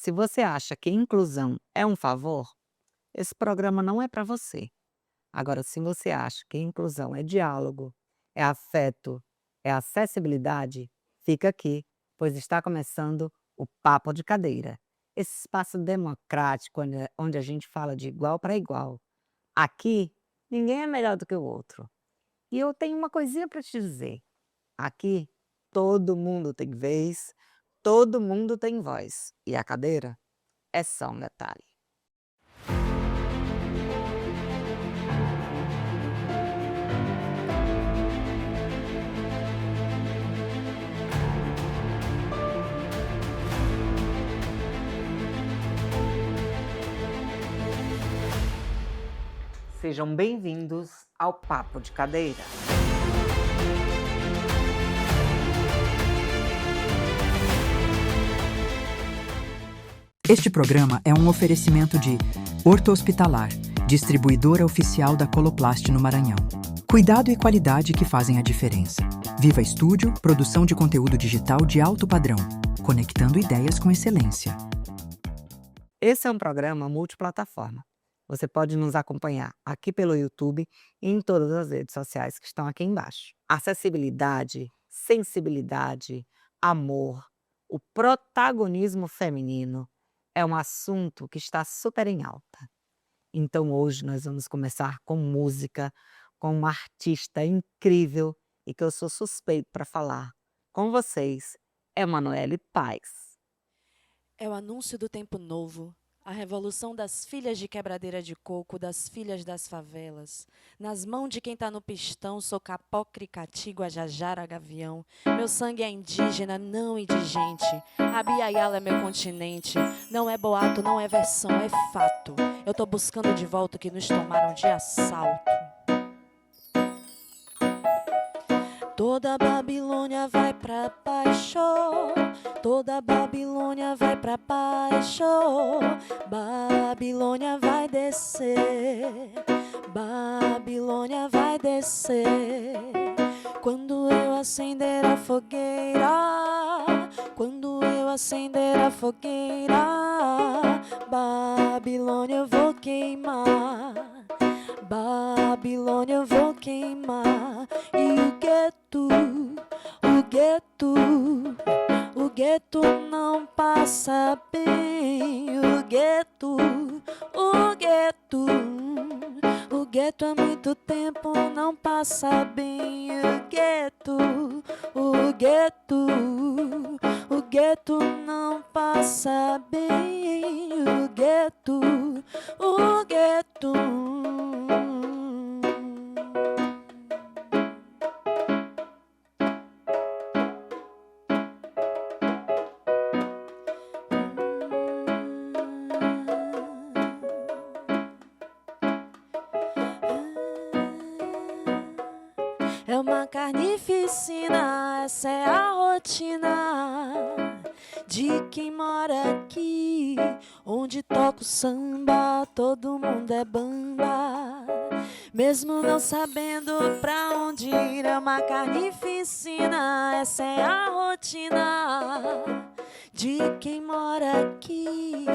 Se você acha que inclusão é um favor, esse programa não é para você. Agora, se você acha que inclusão é diálogo, é afeto, é acessibilidade, fica aqui, pois está começando o Papo de Cadeira. Esse espaço democrático onde a gente fala de igual para igual. Aqui, ninguém é melhor do que o outro. E eu tenho uma coisinha para te dizer. Aqui, todo mundo tem vez, todo mundo tem voz. E a cadeira é só um detalhe. Sejam bem-vindos ao Papo de Cadeira. Este programa é um oferecimento de Horto Hospitalar, distribuidora oficial da Coloplast no Maranhão. Cuidado e qualidade que fazem a diferença. Viva Estúdio, produção de conteúdo digital de alto padrão, conectando ideias com excelência. Esse é um programa multiplataforma. Você pode nos acompanhar aqui pelo YouTube e em todas as redes sociais que estão aqui embaixo. Acessibilidade, sensibilidade, amor, o protagonismo feminino é um assunto que está super em alta. Então hoje nós vamos começar com música, com uma artista incrível e que eu sou suspeito para falar. Com vocês, Emanuele Paes. É o anúncio do tempo novo, a revolução das filhas de quebradeira de coco, das filhas das favelas. Nas mãos de quem tá no pistão, sou capó, cricati, guajajara, gavião. Meu sangue é indígena, não indigente. A Biaiala é meu continente. Não é boato, não é versão, é fato. Eu tô buscando de volta o que nos tomaram de assalto. Toda Babilônia vai pra baixo, toda Babilônia vai pra baixo, Babilônia vai descer, Babilônia vai descer. Quando eu acender a fogueira, quando eu acender a fogueira, Babilônia eu vou queimar, Babilônia eu vou queimar. E o gueto não passa bem. O gueto há muito tempo não passa bem. O gueto não passa bem. O gueto. É uma carnificina, essa é a rotina de quem mora aqui, onde toca o samba, todo mundo é bamba, mesmo não sabendo pra onde ir. É uma carnificina, essa é a rotina de quem mora aqui,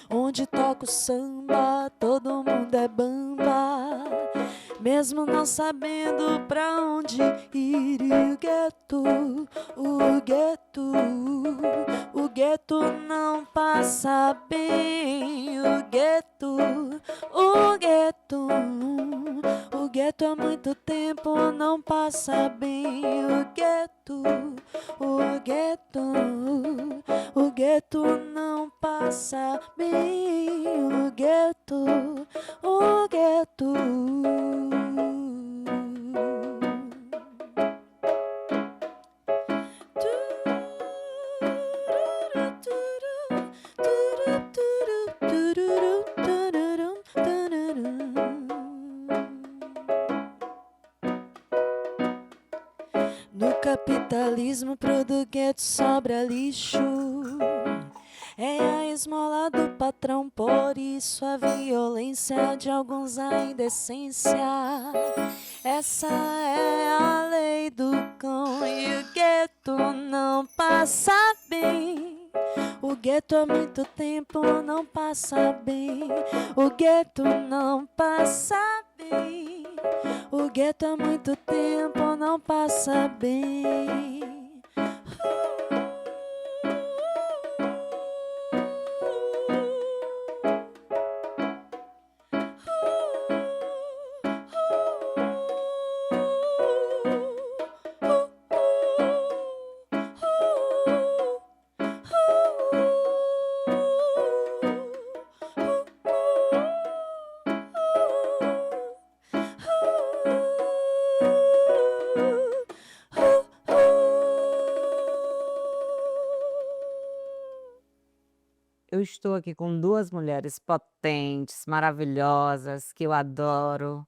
onde toca o samba, todo mundo é bamba, mesmo não sabendo pra onde ir. E o gueto não passa bem. O gueto há muito tempo não passa bem. O gueto não passa bem. O gueto. No capitalismo pro do gueto sobra lixo, é a esmola do patrão, por isso a violência de alguns, a indecência. Essa é a lei do cão. E o gueto não passa bem. O gueto há muito tempo não passa bem. O gueto não passa bem. O gueto há muito tempo não passa bem. Eu estou aqui com 2 mulheres potentes, maravilhosas, que eu adoro,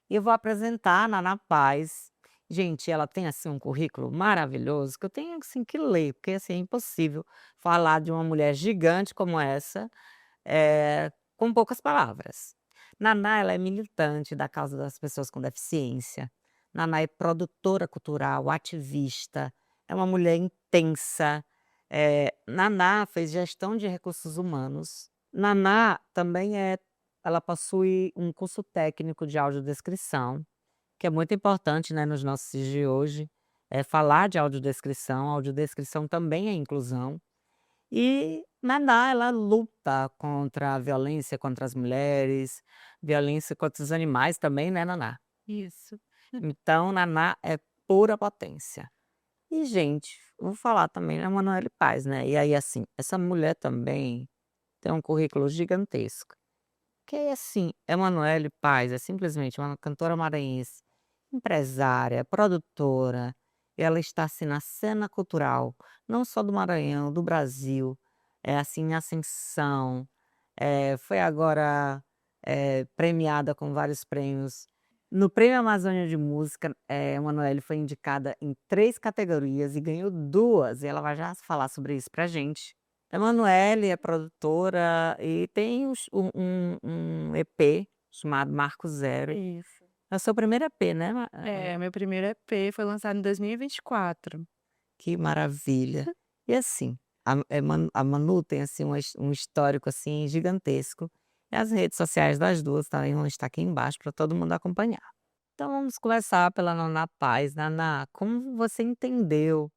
e eu vou apresentar a Naná Paz. Gente, ela tem, assim, um currículo maravilhoso que eu tenho, assim, que ler, porque, assim, é impossível falar de uma mulher gigante como essa, com poucas palavras. Naná, ela é militante da causa das pessoas com deficiência. Naná é produtora cultural, ativista, é uma mulher intensa. Naná fez gestão de recursos humanos. Naná também ela possui um curso técnico de audiodescrição, que é muito importante, né, nos nossos dias de hoje, falar de audiodescrição. Audiodescrição também é inclusão. E Naná, ela luta contra a violência contra as mulheres, violência contra os animais também, né, Naná? Isso. Então, Naná é pura potência. E, gente, vou falar também da Manoel Paz, né? E aí, assim, essa mulher também tem um currículo gigantesco. Que é assim, Emanuele Paz é simplesmente uma cantora maranhense, empresária, produtora. Ela está assim na cena cultural, não só do Maranhão, do Brasil, é assim em ascensão. Foi agora premiada com vários prêmios. No Prêmio Amazônia de Música, Emanuele foi indicada em 3 categorias e ganhou 2, e ela vai já falar sobre isso pra gente. Emanuele é produtora e tem um EP chamado Marco Zero. Isso. É o seu primeiro EP, né, Meu primeiro EP foi lançado em 2024. Que maravilha. E assim, a Manu tem, assim, um histórico, assim, gigantesco, e as redes sociais das 2 também vão estar aqui embaixo para todo mundo acompanhar. Então vamos começar pela Naná Paz. Naná, como você entendeu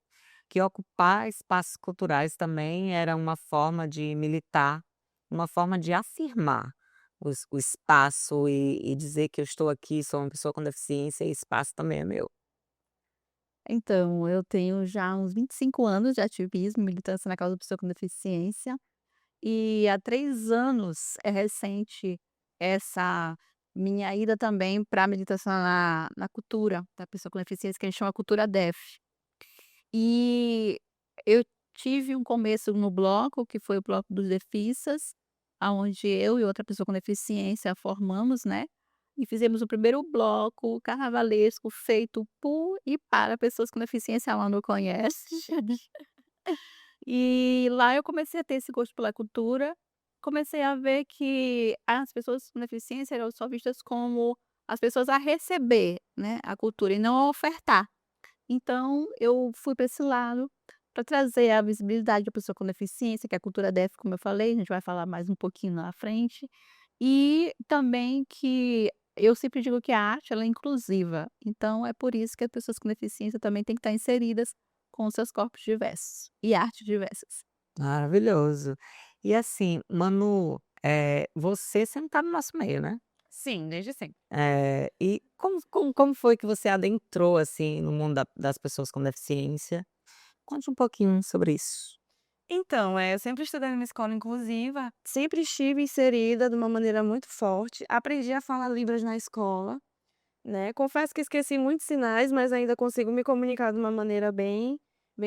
que ocupar espaços culturais também era uma forma de militar, uma forma de afirmar o espaço e dizer que eu estou aqui, sou uma pessoa com deficiência e espaço também é meu? Então, eu tenho já uns 25 anos de ativismo, militância na causa da pessoa com deficiência, e há 3 anos é recente essa minha ida também para a militância na cultura da pessoa com deficiência, que a gente chama cultura DEF. E eu tive um começo no bloco, que foi o bloco dos defissas, aonde eu e outra pessoa com deficiência formamos, né, e fizemos o primeiro bloco carnavalesco feito por e para pessoas com deficiência, ela não conhece. E lá eu comecei a ter esse gosto pela cultura, comecei a ver que as pessoas com deficiência eram só vistas como as pessoas a receber, né, a cultura e não a ofertar. Então eu fui para esse lado, para trazer a visibilidade da pessoa com deficiência, que é a cultura DEF, como eu falei, a gente vai falar mais um pouquinho lá à frente, e também que eu sempre digo que a arte ela é inclusiva, então é por isso que as pessoas com deficiência também têm que estar inseridas com os seus corpos diversos e artes diversas. Maravilhoso. E assim, Manu, você sempre tá no nosso meio, né? Sim, desde sempre. E como foi que você adentrou, assim, no mundo das pessoas com deficiência? Conte um pouquinho sobre isso. Então, eu sempre estudei numa escola inclusiva, sempre estive inserida de uma maneira muito forte, aprendi a falar Libras na escola, né, confesso que esqueci muitos sinais, mas ainda consigo me comunicar de uma maneira bem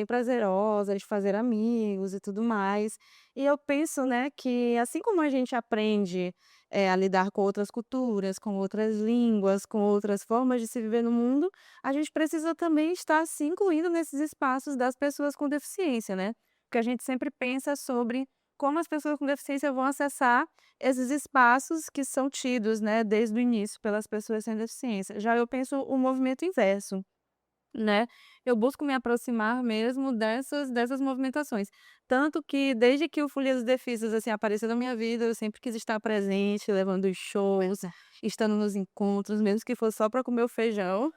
prazerosa, de fazer amigos e tudo mais. E eu penso, né, que assim como a gente aprende, a lidar com outras culturas, com outras línguas, com outras formas de se viver no mundo, a gente precisa também estar se incluindo nesses espaços das pessoas com deficiência, né. Porque a gente sempre pensa sobre como as pessoas com deficiência vão acessar esses espaços que são tidos, né, desde o início pelas pessoas sem deficiência. Já eu penso o movimento inverso. né, eu busco me aproximar mesmo dessas movimentações. Tanto que desde que o Folia dos Defisas, assim, apareceu na minha vida, eu sempre quis estar presente, levando os shows, estando nos encontros, mesmo que fosse só para comer o feijão.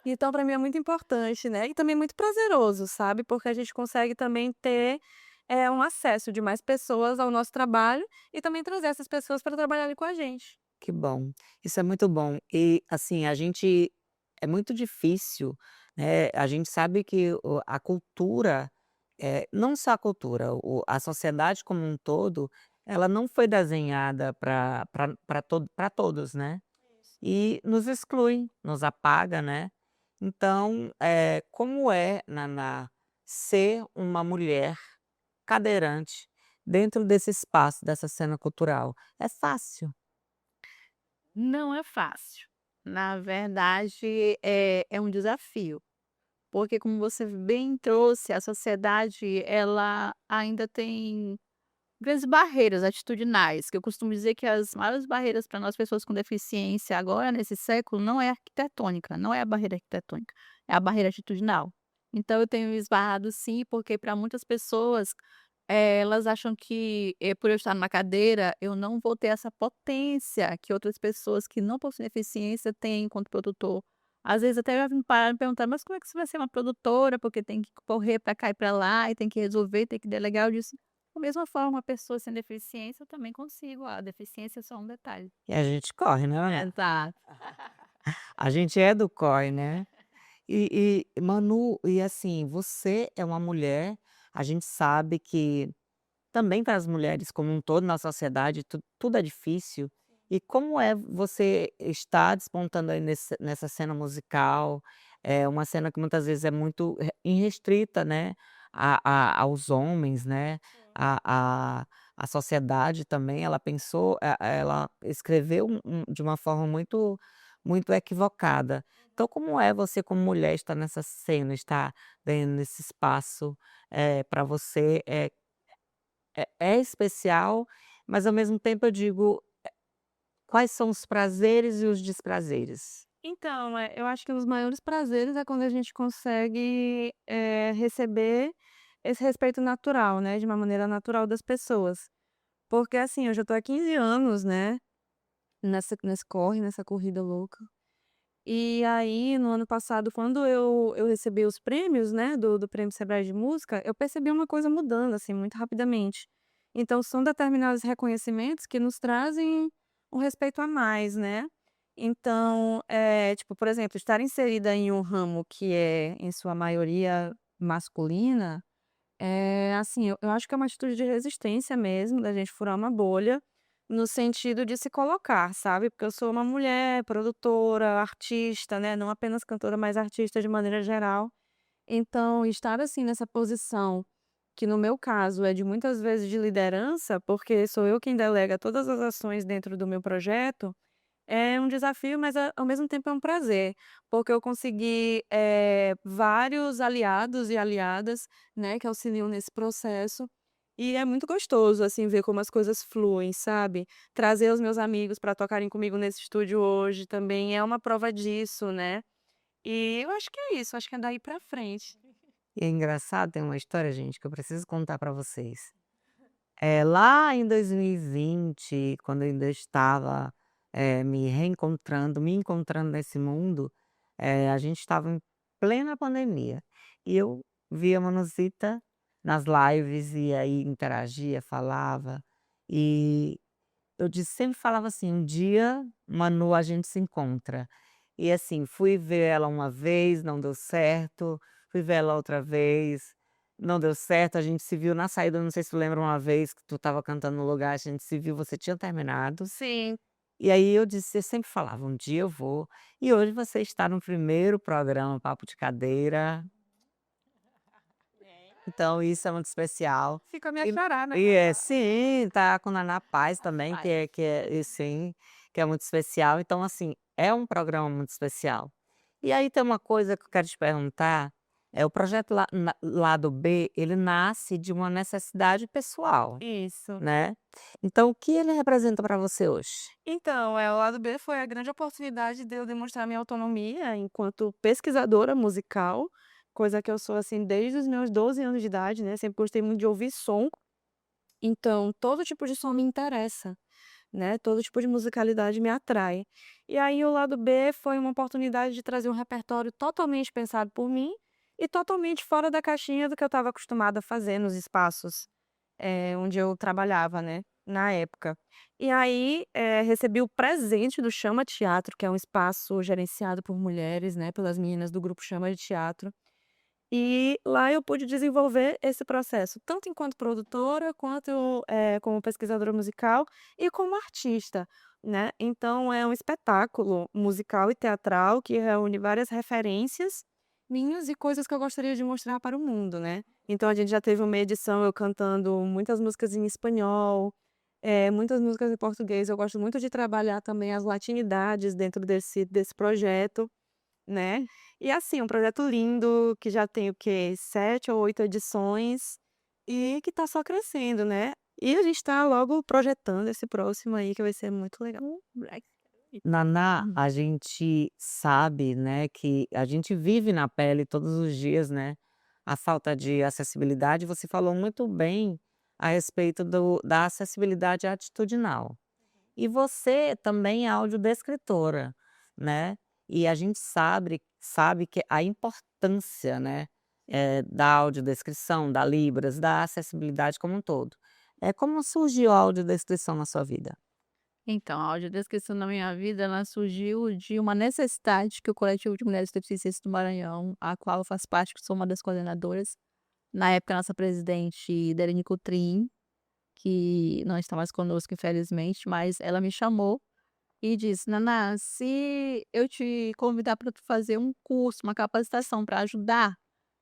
Então para mim é muito importante, né, e também muito prazeroso, sabe, porque a gente consegue também ter, um acesso de mais pessoas ao nosso trabalho e também trazer essas pessoas para trabalharem com a gente. Que bom, isso é muito bom. E, assim, a gente é muito difícil, né, a gente sabe que a cultura, não só a cultura, a sociedade como um todo, ela não foi desenhada para todos, né, e nos exclui, nos apaga, né. Então, como é, Naná, ser uma mulher cadeirante dentro desse espaço, dessa cena cultural? É fácil? Não é fácil. Na verdade, é um desafio, porque como você bem trouxe, a sociedade ela ainda tem grandes barreiras atitudinais, que eu costumo dizer que as maiores barreiras para nós pessoas com deficiência agora nesse século não é arquitetônica, não é a barreira arquitetônica, é a barreira atitudinal. Então eu tenho esbarrado sim, porque para muitas pessoas, elas acham que, por eu estar numa cadeira, eu não vou ter essa potência que outras pessoas que não possuem deficiência têm enquanto produtor. Às vezes até já me pararam e perguntaram: "Mas como é que você vai ser uma produtora? Porque tem que correr para cá e para lá, e tem que resolver, tem que delegar". Eu disse: "Da mesma forma, a pessoa sem deficiência, eu também consigo, a deficiência é só um detalhe". E a gente corre, né, Naná? Exato. A gente é do corre, né. Manu, e assim, você é uma mulher, a gente sabe que também para as mulheres como um todo na sociedade tudo é difícil. E como é você estar despontando aí nessa cena musical, é uma cena que muitas vezes é muito irrestrita, né, aos homens, né, a a a sociedade também ela pensou, ela escreveu de uma forma muito equivocada. Então como é você como mulher estar nessa cena, estar dentro desse espaço, pra você é especial, mas ao mesmo tempo eu digo, quais são os prazeres e os desprazeres? Então, eu acho que um dos maiores prazeres é quando a gente consegue, receber esse respeito natural, né, de uma maneira natural das pessoas. Porque, assim, eu já tô há 15 anos, né, nesse corre, nessa corrida louca. E aí, no ano passado, quando eu recebi os prêmios, né, do Prêmio Sebrae de Música, eu percebi uma coisa mudando, assim, muito rapidamente. Então são determinados reconhecimentos que nos trazem um respeito a mais, né. Então, tipo, por exemplo, estar inserida em um ramo que é, em sua maioria, masculina, assim, eu acho que é uma atitude de resistência mesmo, da gente furar uma bolha, no sentido de se colocar, sabe, porque eu sou uma mulher produtora, artista, né, não apenas cantora, mas artista de maneira geral. Então estar, assim, nessa posição, que no meu caso é de muitas vezes de liderança, porque sou eu quem delega todas as ações dentro do meu projeto, é um desafio, mas ao mesmo tempo é um prazer, porque eu consegui, vários aliados e aliadas, né, que auxiliam nesse processo, e é muito gostoso, assim, ver como as coisas fluem, sabe. Trazer os meus amigos para tocarem comigo nesse estúdio hoje também é uma prova disso, né. E eu acho que é isso, acho que é daí pra frente. E é engraçado, tem uma história, gente, que eu preciso contar para vocês. Lá em 2020, quando eu ainda estava, me encontrando nesse mundo, a gente estava em plena pandemia, e eu via a Manuzita nas lives, e aí interagia, falava, e eu sempre falava assim: "Um dia, Manu, a gente se encontra". E assim, fui ver ela uma vez, não deu certo, fui ver ela outra vez, não deu certo, a gente se viu na saída, não sei se tu lembra uma vez que tu estava cantando no lugar, a gente se viu, você tinha terminado, Sim. e aí eu sempre falava: "Um dia eu vou", e hoje você está no primeiro programa Papo de Cadeira, então isso é muito especial. Fica a minha E xará, né. sim, tá com Naná Paz também, Faz. e sim, que é muito especial, então assim, é um programa muito especial. E aí tem uma coisa que eu quero te perguntar, O projeto Lado B, ele nasce de uma necessidade pessoal, Isso. né. Então o que ele representa para você hoje? Então, o lado B foi a grande oportunidade de eu demonstrar minha autonomia enquanto pesquisadora musical, coisa que eu sou, assim, desde os meus 12 anos de idade, né, sempre gostei muito de ouvir som, então todo tipo de som me interessa, né, todo tipo de musicalidade me atrai. E aí o lado B foi uma oportunidade de trazer um repertório totalmente pensado por mim e totalmente fora da caixinha do que eu estava acostumada a fazer nos espaços onde eu trabalhava, né, na época. E aí, recebi o presente do Chama Teatro, que é um espaço gerenciado por mulheres, né, pelas meninas do grupo Chama de Teatro. E lá eu pude desenvolver esse processo, tanto enquanto produtora, quanto, como pesquisadora musical e como artista, né. Então é um espetáculo musical e teatral que reúne várias referências minhas e coisas que eu gostaria de mostrar para o mundo, né. Então a gente já teve uma edição eu cantando muitas músicas em espanhol, muitas músicas em português. Eu gosto muito de trabalhar também as latinidades dentro desse projeto. Né. E assim, um projeto lindo, que já tem o quê? 7 ou 8 edições, e que tá só crescendo, né. E a gente tá logo projetando esse próximo aí que vai ser muito legal. Ai, Naná, hum. a gente sabe, né, que a gente vive na pele todos os dias, né, a falta de acessibilidade. Você falou muito bem a respeito da acessibilidade atitudinal. E você também é audiodescritora, né, e a gente sabe que a importância, né, da audiodescrição, da Libras, da acessibilidade como um todo. Como surgiu a audiodescrição na sua vida? Então, a audiodescrição na minha vida, ela surgiu de uma necessidade que o Coletivo de Mulheres Deficientes do Maranhão, a qual eu faço parte, que sou uma das coordenadoras, na época, a nossa presidente, Derine Coutrin, que não está mais conosco, infelizmente, mas ela me chamou e disse: "Naná, se eu te convidar para tu fazer um curso, uma capacitação para ajudar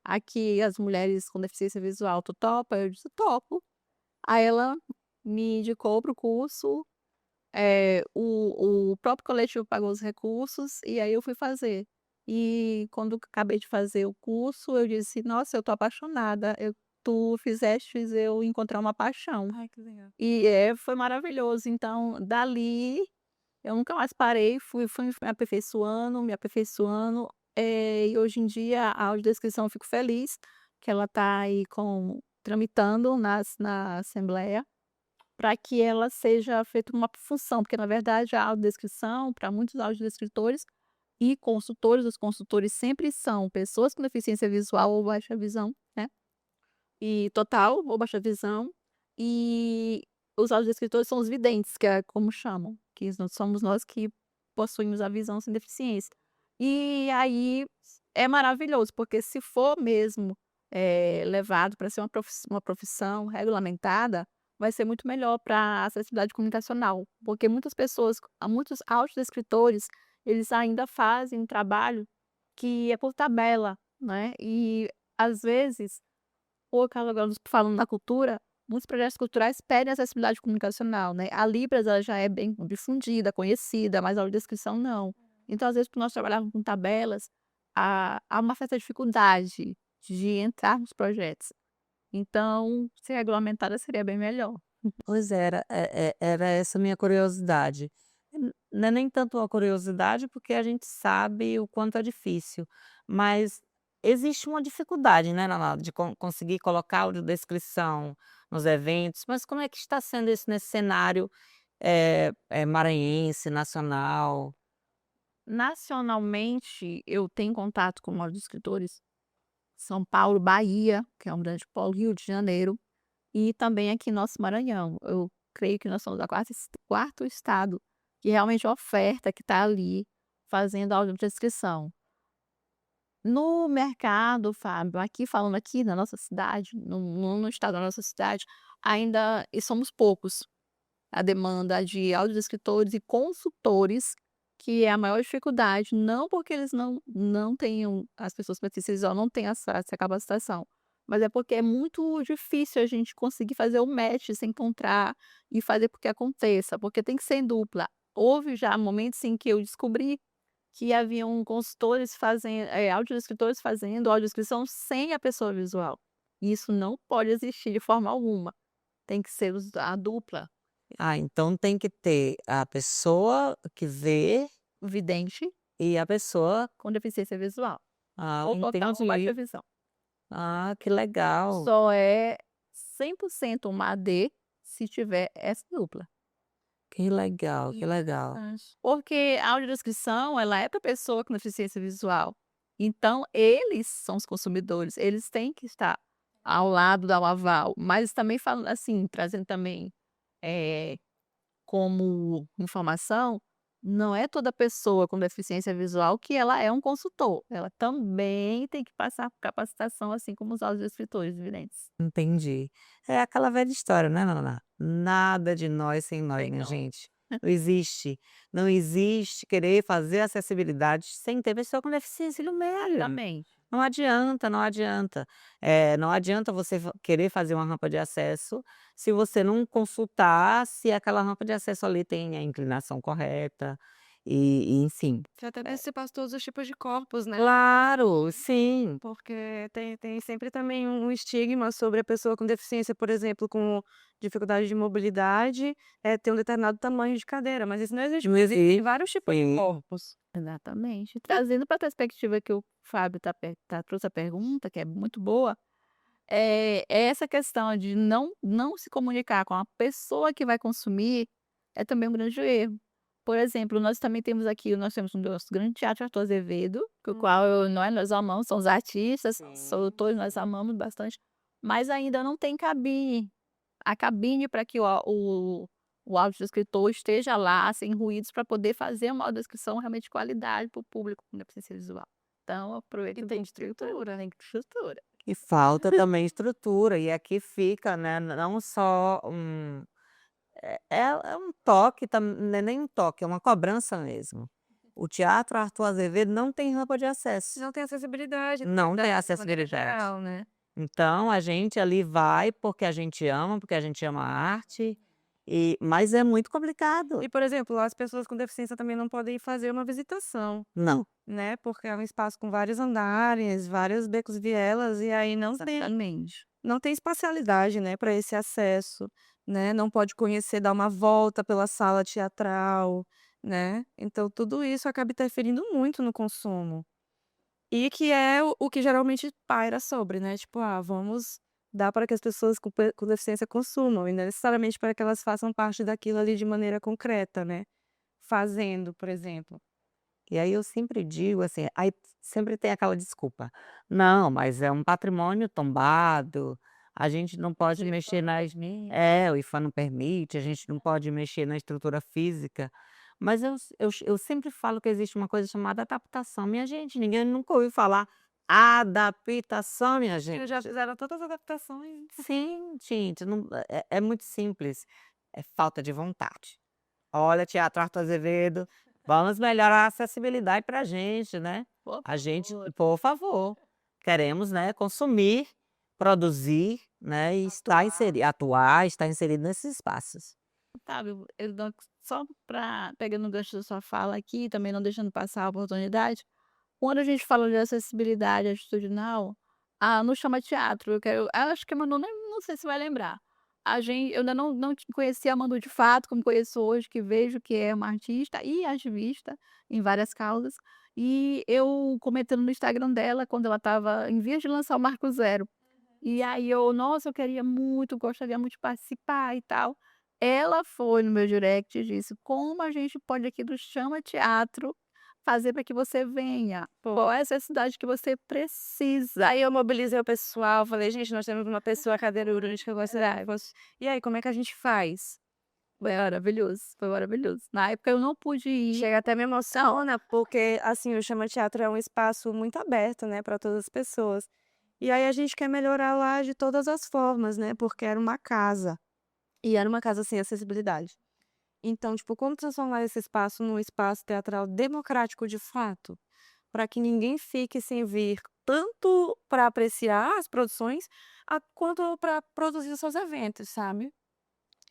aqui as mulheres com deficiência visual, tu topa?" Eu disse: "Topo". Aí ela me indicou para o curso, o próprio coletivo pagou os recursos, e aí eu fui fazer. E quando acabei de fazer o curso, eu disse: "Nossa, eu tô apaixonada, tu fizestes eu encontrar uma paixão". Ai, que legal. E, foi maravilhoso. Então, dali, eu nunca mais parei, fui me aperfeiçoando, e hoje em dia a audiodescrição eu fico feliz que ela está aí tramitando na Assembleia, para que ela seja feita uma função, porque na verdade a audiodescrição, para muitos audiodescritores e consultores, os consultores sempre são pessoas com deficiência visual ou baixa visão, né, e total ou baixa visão, e os audiodescritores são os videntes, que é como chamam, que somos nós que possuímos a visão sem deficiência. E aí é maravilhoso, porque se for mesmo, levado para ser uma profissão regulamentada, vai ser muito melhor para a acessibilidade comunicacional, porque muitas pessoas, muitos audiodescritores, eles ainda fazem um trabalho que é por tabela, né, e às vezes ou aquela agora falando na cultura, muitos projetos culturais pedem acessibilidade comunicacional, né. A Libras, ela já é bem difundida, conhecida, mas a audiodescrição não. Então, às vezes, por nós trabalharmos com tabelas, há uma certa dificuldade de entrar nos projetos. Então, ser regulamentada seria bem melhor. Pois é, era essa a minha curiosidade. Não é nem tanto uma curiosidade, porque a gente sabe o quanto é difícil, mas existe uma dificuldade, né, de conseguir colocar audiodescrição nos eventos. Mas como é que está sendo isso nesse cenário, maranhense, nacional? Nacionalmente, eu tenho contato com maiores escritores, São Paulo, Bahia, que é um grande polo, Rio de Janeiro. E também aqui em nosso Maranhão, eu creio que nós somos a quarto estado que realmente oferta, que está ali fazendo audiodescrição. No mercado, Fábio, aqui falando aqui na nossa cidade, no estado da nossa cidade, ainda e somos poucos. A demanda de audiodescritores e consultores, que é a maior dificuldade, não porque eles não tenham as pessoas com deficiência visual não têm essa capacitação, mas é porque é muito difícil a gente conseguir fazer o match, se encontrar e fazer com que aconteça, porque tem que ser em dupla. Houve já momentos em que eu descobri que haviam consultores fazendo, audiodescritores fazendo audiodescrição sem a pessoa visual. E isso não pode existir de forma alguma. Tem que ser a dupla, Ah, então tem que ter a pessoa que vê vidente e a pessoa com deficiência visual, ou total com baixa entendi. visão. Ah, que legal, Só é 100% uma AD se tiver essa dupla. que legal, que legal. Interessante. Porque a audiodescrição, ela é para pessoa com deficiência visual. Então, eles são os consumidores, eles têm que estar ao lado da aval, mas também falando assim, trazendo também, eh, como informação, não é toda pessoa com deficiência visual que ela é um consultor, ela também tem que passar por capacitação, assim como os audiodescritores videntes. Entendi. É aquela velha história, né, Naná? Nada de nós sem nós, Sem minha nós. gente. Não existe. Não existe querer fazer acessibilidade sem ter pessoa com deficiência no meio. Exatamente. Não adianta, não adianta. Não adianta você querer fazer uma rampa de acesso se você não consultar se aquela rampa de acesso ali tem a inclinação correta enfim. Já até desse para todos os tipos de corpos, né? Claro, sim. Porque tem sempre também um estigma sobre a pessoa com deficiência, por exemplo, com dificuldade de mobilidade, ter um determinado tamanho de cadeira, mas isso não existe, Não existem existe. vários tipos de Sim. corpos. Exatamente. Trazendo para a perspectiva que o Fábio trouxe a pergunta, que é muito boa, é essa questão de não se comunicar com a pessoa que vai consumir, é também um grande erro. Por exemplo, nós temos o nosso grande teatro Arthur Azevedo, que o qual nós amamos, são os artistas, são todos nós amamos bastante, mas ainda não tem cabine. A cabine para que o audiodescritor esteja lá, sem ruídos, para poder fazer uma audiodescrição realmente de qualidade para o público com deficiência visual. Então, aproveita E tem estrutura. tem estrutura. E falta também estrutura, e aqui fica, né, não só é um toque, não é nem um toque, é uma cobrança mesmo. O Teatro Arthur Azevedo não tem rampa de acesso, Não tem acessibilidade. não tem De maneira acessibilidade. geral, né? Então a gente ali vai porque a gente ama a arte, mas é muito complicado. E, por exemplo, as pessoas com deficiência também não podem fazer uma visitação, Não, né? Porque é um espaço com vários andares, vários becos e vielas, e aí Exatamente. não tem espacialidade, né, para esse acesso, né? Não pode conhecer, dar uma volta pela sala teatral, né? Então, tudo isso acaba interferindo muito no consumo. E que é o que geralmente paira sobre, né? Tipo, vamos dar para que as pessoas com deficiência consumam, e não necessariamente para que elas façam parte daquilo ali de maneira concreta, né? Fazendo, por exemplo. e aí eu sempre digo assim, aí sempre tem aquela desculpa: "Não, mas é um patrimônio tombado, a gente não pode mexer o IFAM não permite, a gente não pode mexer na estrutura física". Mas eu sempre falo que existe uma coisa chamada adaptação. Minha gente, ninguém nunca ouviu falar adaptação, minha Eles gente. já fizeram tantas adaptações. Sim, gente, não é muito simples, é falta de vontade. Olha, Teatro Arthur Azevedo, vamos melhorar a acessibilidade pra gente, né. Por A gente favor. por favor, queremos, né, consumir, produzir, né, e estar inserido nesses espaços. Sabe, só para pegando o gancho da sua fala aqui, também não deixando passar a oportunidade, quando a gente fala de acessibilidade atitudinal, no Chama Teatro, eu acho que a Manu nem não sei se vai lembrar. Eu ainda não conhecia a Manu de fato, como conheço hoje, que vejo que é uma artista e ativista em várias causas, e eu comentando no Instagram dela, quando ela estava em vias de lançar o Marco Zero. E aí nossa, eu queria muito, gostaria muito de participar e tal. Ela foi no meu direct e disse: "Como a gente pode aqui do Chama Teatro fazer para que você venha? Qual é a necessidade que você precisa?". Aí eu mobilizei o pessoal, falei: "Gente, nós temos uma pessoa cadeirante que gostaria, e aí, como é que a gente faz?". Foi maravilhoso, foi maravilhoso. Na época eu não pude ir. Chega até me emociona, porque, assim, o Chama Teatro é um espaço muito aberto, né, para todas as pessoas. E aí a gente quer melhorar lá de todas as formas, né, porque era uma casa, e era uma casa sem acessibilidade. Então, tipo, como transformar esse espaço num espaço teatral democrático de fato? Para que ninguém fique sem vir tanto para apreciar as produções, quanto para produzir os seus eventos, sabe?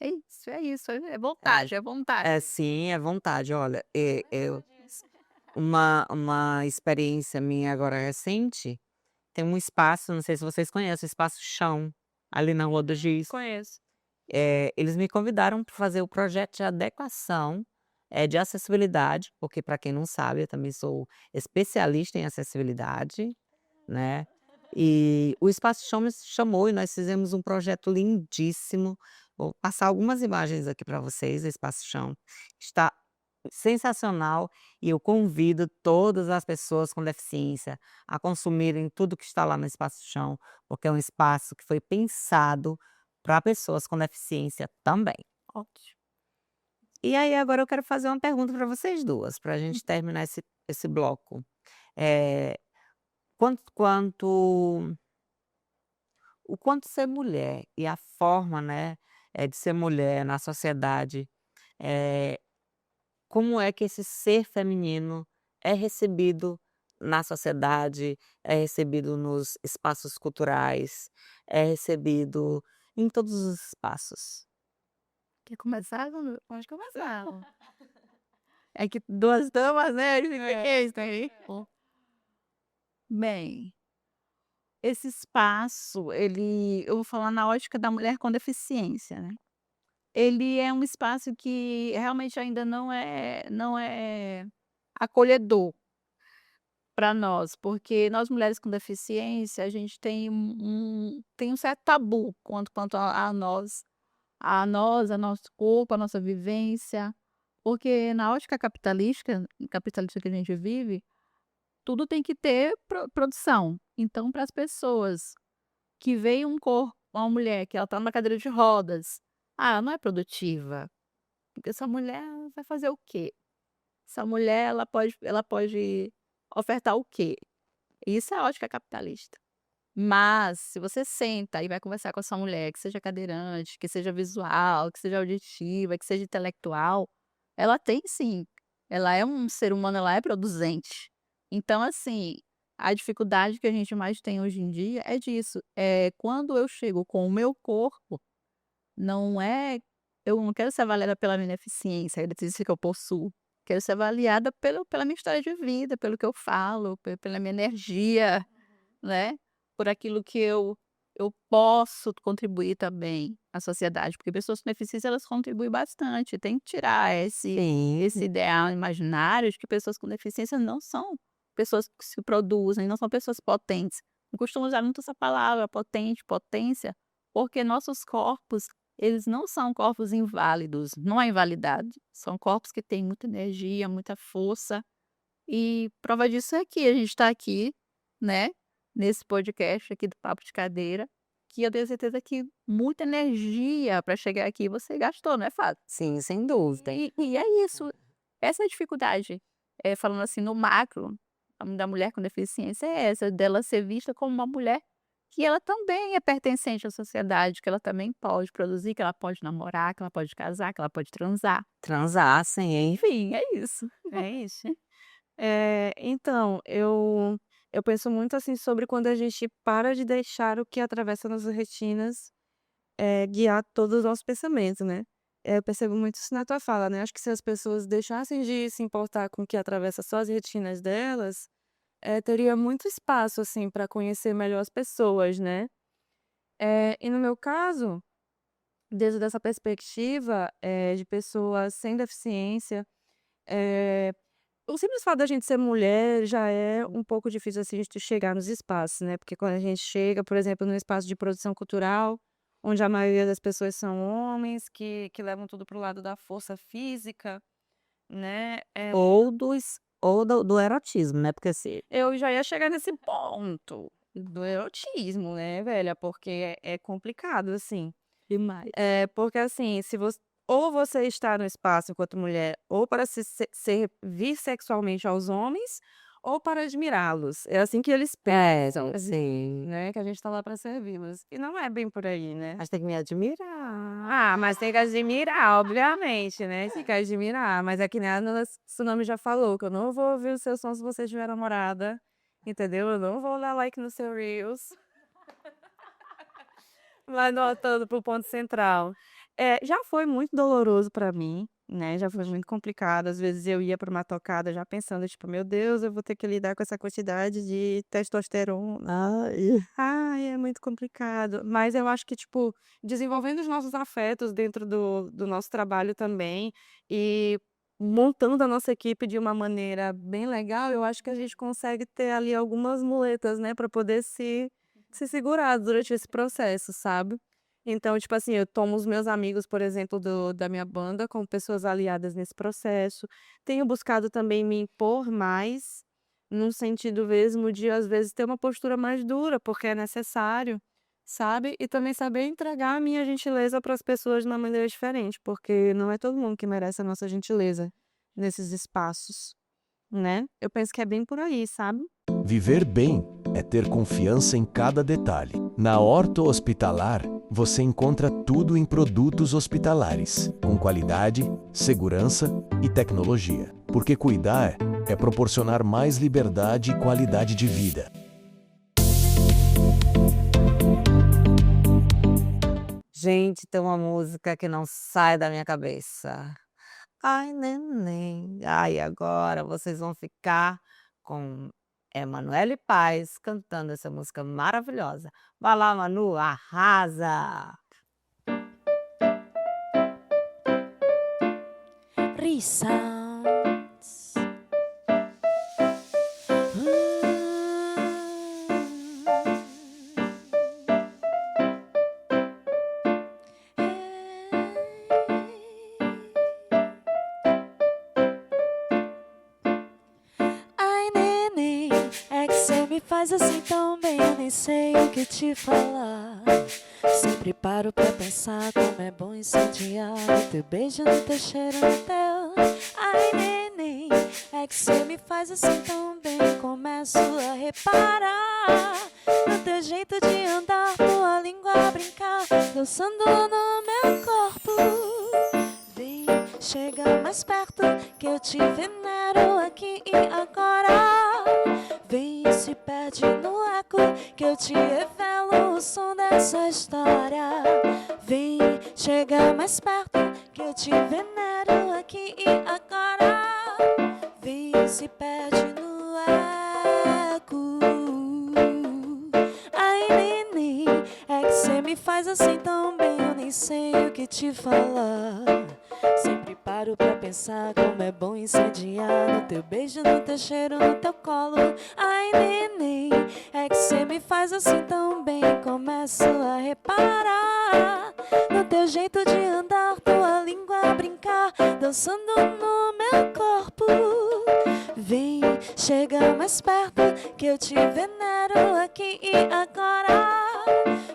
É isso, é vontade, é vontade. É sim, é vontade. Olha, eu uma experiência minha agora recente, tem um espaço, não sei se vocês conhecem, o Espaço Chão, ali na Rua do Giz. Conheço. Eles me convidaram para fazer o projeto de adequação, de acessibilidade, porque para quem não sabe, eu também sou especialista em acessibilidade, né. E o Espaço Chão me chamou e nós fizemos um projeto lindíssimo. Vou passar algumas imagens aqui para vocês, o Espaço Chão. Está sensacional e eu convido todas as pessoas com deficiência a consumirem tudo que está lá no Espaço Chão, porque é um espaço que foi pensado para pessoas com deficiência também. Ótimo. E aí agora eu quero fazer uma pergunta para vocês 2, para a gente terminar esse bloco. Eh, quanto o quanto ser mulher e a forma, né, de ser mulher na sociedade, eh como é que esse ser feminino é recebido na sociedade, é recebido nos espaços culturais, é recebido em todos os espaços? Quer começar, Lulu? Pode começar. É que 2 damas, né, aí fica isso aí. Bem, esse espaço, eu vou falar na ótica da mulher com deficiência, né. Ele é um espaço que realmente ainda não é acolhedor para nós, porque nós mulheres com deficiência, a gente tem um certo tabu quanto a nosso corpo, a nossa vivência, porque na ótica capitalista que a gente vive, tudo tem que ter produção. Então, para as pessoas que veem uma mulher que ela está numa cadeira de rodas, ela não é produtiva, porque essa mulher vai fazer o quê? Essa mulher ela pode ofertar o quê? Isso é a ótica capitalista. Mas se você senta e vai conversar com essa mulher, que seja cadeirante, que seja visual, que seja auditiva, que seja intelectual, ela tem sim, ela é um ser humano, ela é produzente. Então, assim, a dificuldade que a gente mais tem hoje em dia é disso, quando eu chego com o meu corpo, não é eu não quero ser avaliada pela minha deficiência, a deficiência que eu possuo, quero ser avaliada pela minha história de vida, pelo que eu falo, pela minha energia, né, por aquilo que eu posso contribuir também à sociedade, porque pessoas com deficiência elas contribuem bastante, tem que tirar Sim. esse ideal imaginário de que pessoas com deficiência não são pessoas que se produzem, não são pessoas potentes. Eu costumo usar muito essa palavra potente, potência, porque nossos corpos, eles não são corpos inválidos, não há invalidade, são corpos que têm muita energia, muita força, e prova disso é que a gente está aqui, né, nesse podcast aqui do Papo de Cadeira, que eu tenho certeza que muita energia para chegar aqui você gastou, não é fácil. Sim, sem dúvida. E é isso, essa é a dificuldade, falando assim no macro, da mulher com deficiência é essa, dela ser vista como uma mulher que ela também é pertencente à sociedade, que ela também pode produzir, que ela pode namorar, que ela pode casar, que ela pode transar. Transar, sim. Enfim, é isso. É isso. Então, eu penso muito, assim, sobre quando a gente para de deixar o que atravessa nossas retinas, guiar todos os nossos pensamentos, né. Eu percebo muito isso na tua fala, né, acho que se as pessoas deixassem de se importar com o que atravessa só as retinas delas, teria muito espaço, assim, para conhecer melhor as pessoas, né. E no meu caso, desde essa perspectiva, de pessoas sem deficiência, eh o simples fato da gente ser mulher já é um pouco difícil, assim, a gente chegar nos espaços, né, porque quando a gente chega, por exemplo, no espaço de produção cultural, onde a maioria das pessoas são homens que levam tudo para o lado da força física, né, Ou do erotismo, né, porque assim eu já ia chegar nesse ponto do erotismo, né, velha, porque é complicado, assim. Demais. Porque assim, se você ou você está no espaço enquanto mulher, ou para servir sexualmente aos homens, ou para admirá-los. É assim que eles pensam, sim. né, que a gente está lá para servi-los. E não é bem por aí, né. Mas tem que me admirar. Mas tem que admirar, obviamente, né, tem que admirar, mas é que nem a dona Tsunami já falou, que eu não vou ouvir o seu som se você tiver namorada, entendeu? Eu não vou dar like no seu reels. Mas voltando para o ponto central, já foi muito doloroso para mim, né, já foi muito complicado. Às vezes eu ia para uma tocada já pensando, tipo: "Meu Deus, eu vou ter que lidar com essa quantidade de testosterona". Ai. Ai, é muito complicado. Mas eu acho que, tipo, desenvolvendo os nossos afetos dentro do nosso trabalho também, e montando a nossa equipe de uma maneira bem legal, eu acho que a gente consegue ter ali algumas muletas, né, para poder se segurar durante esse processo, sabe. Então, tipo assim, eu tomo os meus amigos, por exemplo, da minha banda como pessoas aliadas nesse processo. Tenho buscado também me impor mais, no sentido mesmo de, às vezes, ter uma postura mais dura, porque é necessário, sabe. E também saber entregar a minha gentileza para as pessoas de uma maneira diferente, porque não é todo mundo que merece a nossa gentileza nesses espaços, né. Eu penso que é bem por aí, sabe. Viver bem é ter confiança em cada detalhe. Na Horto Hospitalar, você encontra tudo em produtos hospitalares, com qualidade, segurança e tecnologia. Porque cuidar é proporcionar mais liberdade e qualidade de vida. Gente, tem uma música que não sai da minha cabeça. Ai, neném. Ai, agora vocês vão ficar com Emanuele Paz cantando essa música maravilhosa. Vai lá, Manu, arrasa! Resounds. Ai, neném, é que cê me faz assim tão bem, eu nem sei o que te falar. Sempre paro pra pensar como é bom incendiar o teu beijo, no teu cheiro, no teu. Ai, neném, é que cê me faz assim tão bem, começo a reparar no teu jeito de andar, tua língua a brincar, dançando no meu corpo. Vem, chega mais perto, que eu te venero aqui e agora. Vem, se perde no eco, que eu te revelo o som dessa história. Vem, chega mais perto, que eu te venero aqui e agora. Vem, se perde no eco. Ai, neném, é que cê me faz assim tão bem, eu nem sei o que te falar. Sempre paro pra pensar como é bom incendiar no teu beijo, no teu cheiro, no teu colo. Ai, neném, é que cê me faz assim tão bem, começo a reparar no teu jeito de andar, tua língua a brincar, dançando no meu corpo. Vem, chega mais perto, que eu te venero aqui e agora.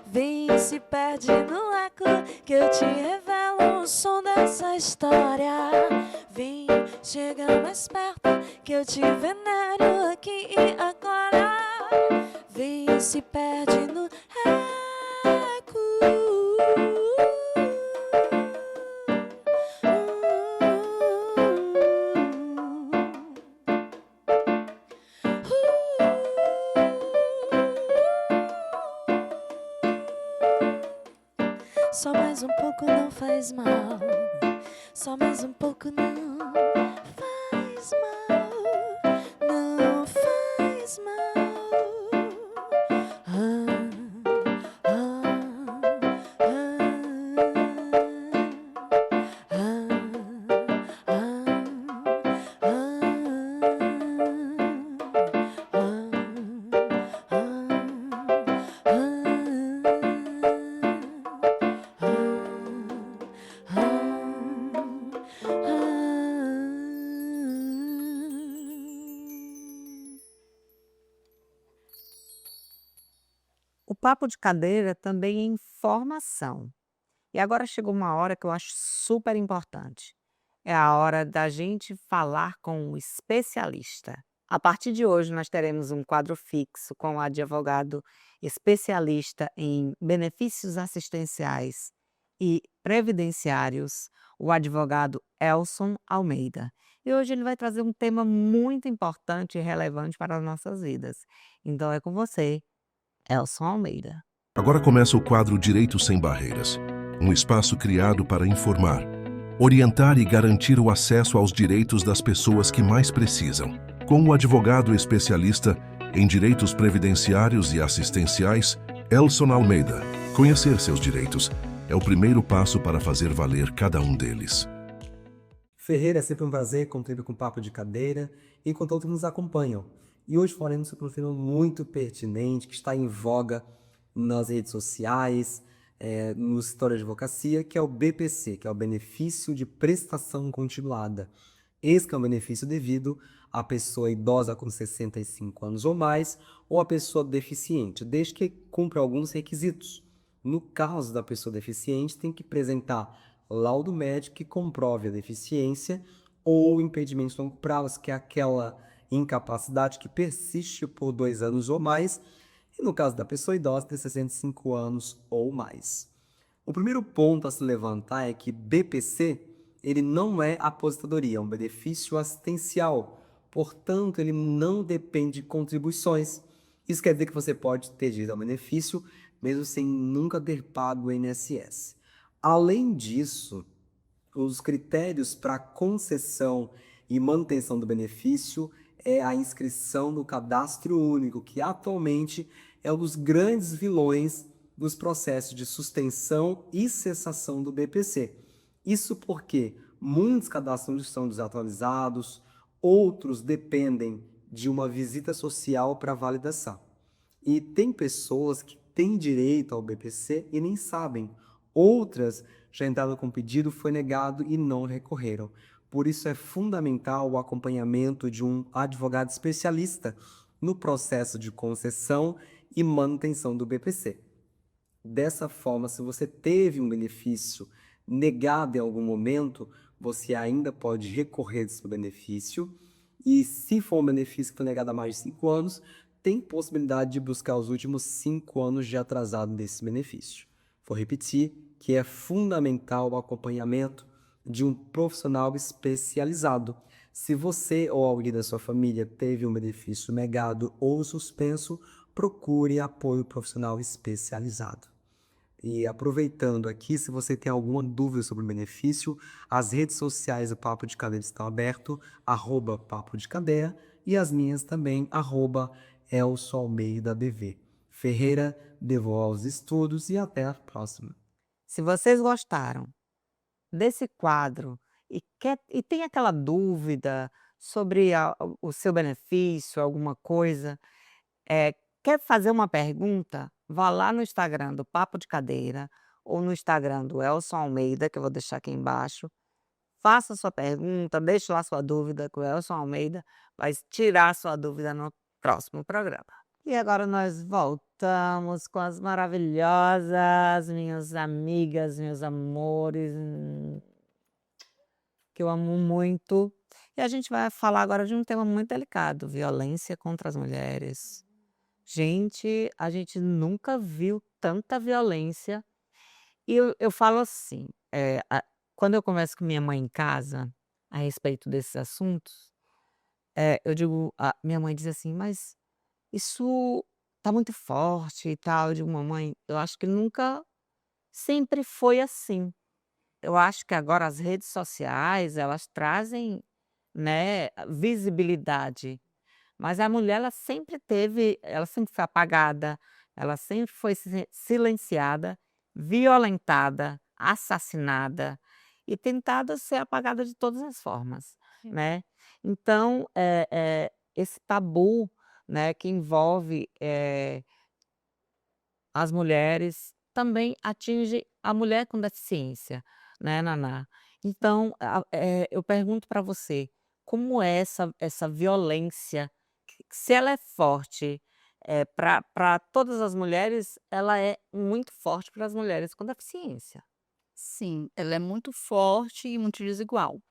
Vem, se perde no eco, que eu te revelo o som dessa história. Vem, chega mais perto, que eu te venero aqui e agora. Vem, se perde no eco. Só mais um pouco não faz mal. Só mais um pouco não faz mal. Não faz mal. Ah, ah, ah, ah, O papo de cadeira também é informação. E agora chegou uma hora que eu acho super importante. É a hora da gente falar com o especialista. A partir de hoje, nós teremos um quadro fixo com o advogado especialista em benefícios assistenciais e previdenciários, o advogado Elson Almeida. E hoje ele vai trazer um tema muito importante e relevante para as nossas vidas. Então é com você, Elson Almeida. Agora começa o quadro Direitos Sem Barreiras, um espaço criado para informar, Orientar e garantir o acesso aos direitos das pessoas que mais precisam. Com o advogado especialista em direitos previdenciários e assistenciais, Elson Almeida. Conhecer seus direitos é o primeiro passo para fazer valer cada um deles. Ferreira, é sempre um prazer contribuir com o Papo de Cadeira e com todos que nos acompanham. E hoje falaremos sobre um fenômeno muito pertinente que está em voga nas redes sociais, no escritório de advocacia, que é o BPC, que é o Benefício de Prestação Continuada. Esse que é um benefício devido à pessoa idosa com 65 anos ou mais ou à pessoa deficiente, desde que cumpra alguns requisitos. No caso da pessoa deficiente, tem que apresentar laudo médico que comprove a deficiência ou impedimento de longo prazo, que é aquela incapacidade que persiste por 2 anos ou mais, e no caso da pessoa idosa, de 65 anos ou mais. O primeiro ponto a se levantar é que BPC ele não é aposentadoria, é um benefício assistencial, portanto, ele não depende de contribuições. Isso quer dizer que você pode ter direito ao benefício mesmo sem nunca ter pago o INSS. Além disso, os critérios para concessão e manutenção do benefício é a inscrição no Cadastro Único, que atualmente é um dos grandes vilões dos processos de suspensão e cessação do BPC. Isso porque muitos cadastros estão desatualizados, outros dependem de uma visita social para validação. E tem pessoas que têm direito ao BPC e nem sabem. Outras já entraram com pedido, foi negado e não recorreram. Por isso é fundamental o acompanhamento de um advogado especialista no processo de concessão e manutenção do BPC. Dessa forma, se você teve um benefício negado em algum momento, você ainda pode recorrer desse benefício. E se for um benefício que foi negado há mais de 5 anos, tem possibilidade de buscar os últimos 5 anos de atrasado desse benefício. Vou repetir que é fundamental o acompanhamento de um profissional especializado. Se você ou alguém da sua família teve um benefício negado ou suspenso, procure apoio profissional especializado. E aproveitando aqui, se você tem alguma dúvida sobre o benefício, as redes sociais do Papo de Cadeia estão abertas, @Papo de Cadeia, e as minhas também, @Elson Almeida BV. Ferreira, devolva aos estudos e até a próxima. Se vocês gostaram desse quadro e tem aquela dúvida sobre o seu benefício, alguma coisa, quer fazer uma pergunta, vá lá no Instagram do Papo de Cadeira ou no Instagram do Elson Almeida, que eu vou deixar aqui embaixo. Faça sua pergunta, deixe lá sua dúvida, que o Elson Almeida vai tirar sua dúvida no próximo programa. E agora nós voltamos com as maravilhosas minhas amigas, meus amores, que eu amo muito. E a gente vai falar agora de um tema muito delicado: violência contra as mulheres. Gente, a gente nunca viu tanta violência. E eu falo assim, quando eu converso com minha mãe em casa a respeito desses assuntos, eu digo, minha mãe diz assim: "Mas isso tá muito forte e tal". Eu digo: "Mamãe, eu acho que nunca sempre foi assim". Eu acho que agora as redes sociais, elas trazem, né, visibilidade, mas a mulher ela sempre foi apagada, ela sempre foi silenciada, violentada, assassinada e tentada ser apagada de todas as formas, né. Então, esse tabu, né, que envolve, as mulheres, também atinge a mulher com deficiência, né, Naná. Então, eu pergunto para você, como é essa violência, se ela é forte, para todas as mulheres, ela é muito forte para as mulheres com deficiência. Sim, ela é muito forte e muito desigual,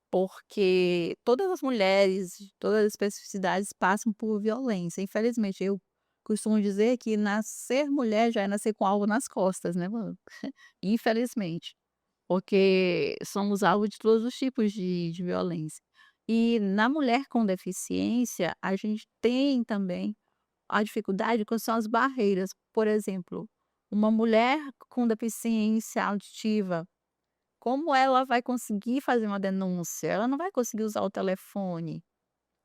porque todas as mulheres, todas as especificidades passam por violência. Infelizmente, eu costumo dizer que nascer mulher já é nascer com algo nas costas, né, mano? Infelizmente, porque somos alvo de todos os tipos de violência. E na mulher com deficiência, a gente tem também a dificuldade quais são as barreiras. Por exemplo, uma mulher com deficiência auditiva, como ela vai conseguir fazer uma denúncia? Ela não vai conseguir usar o telefone,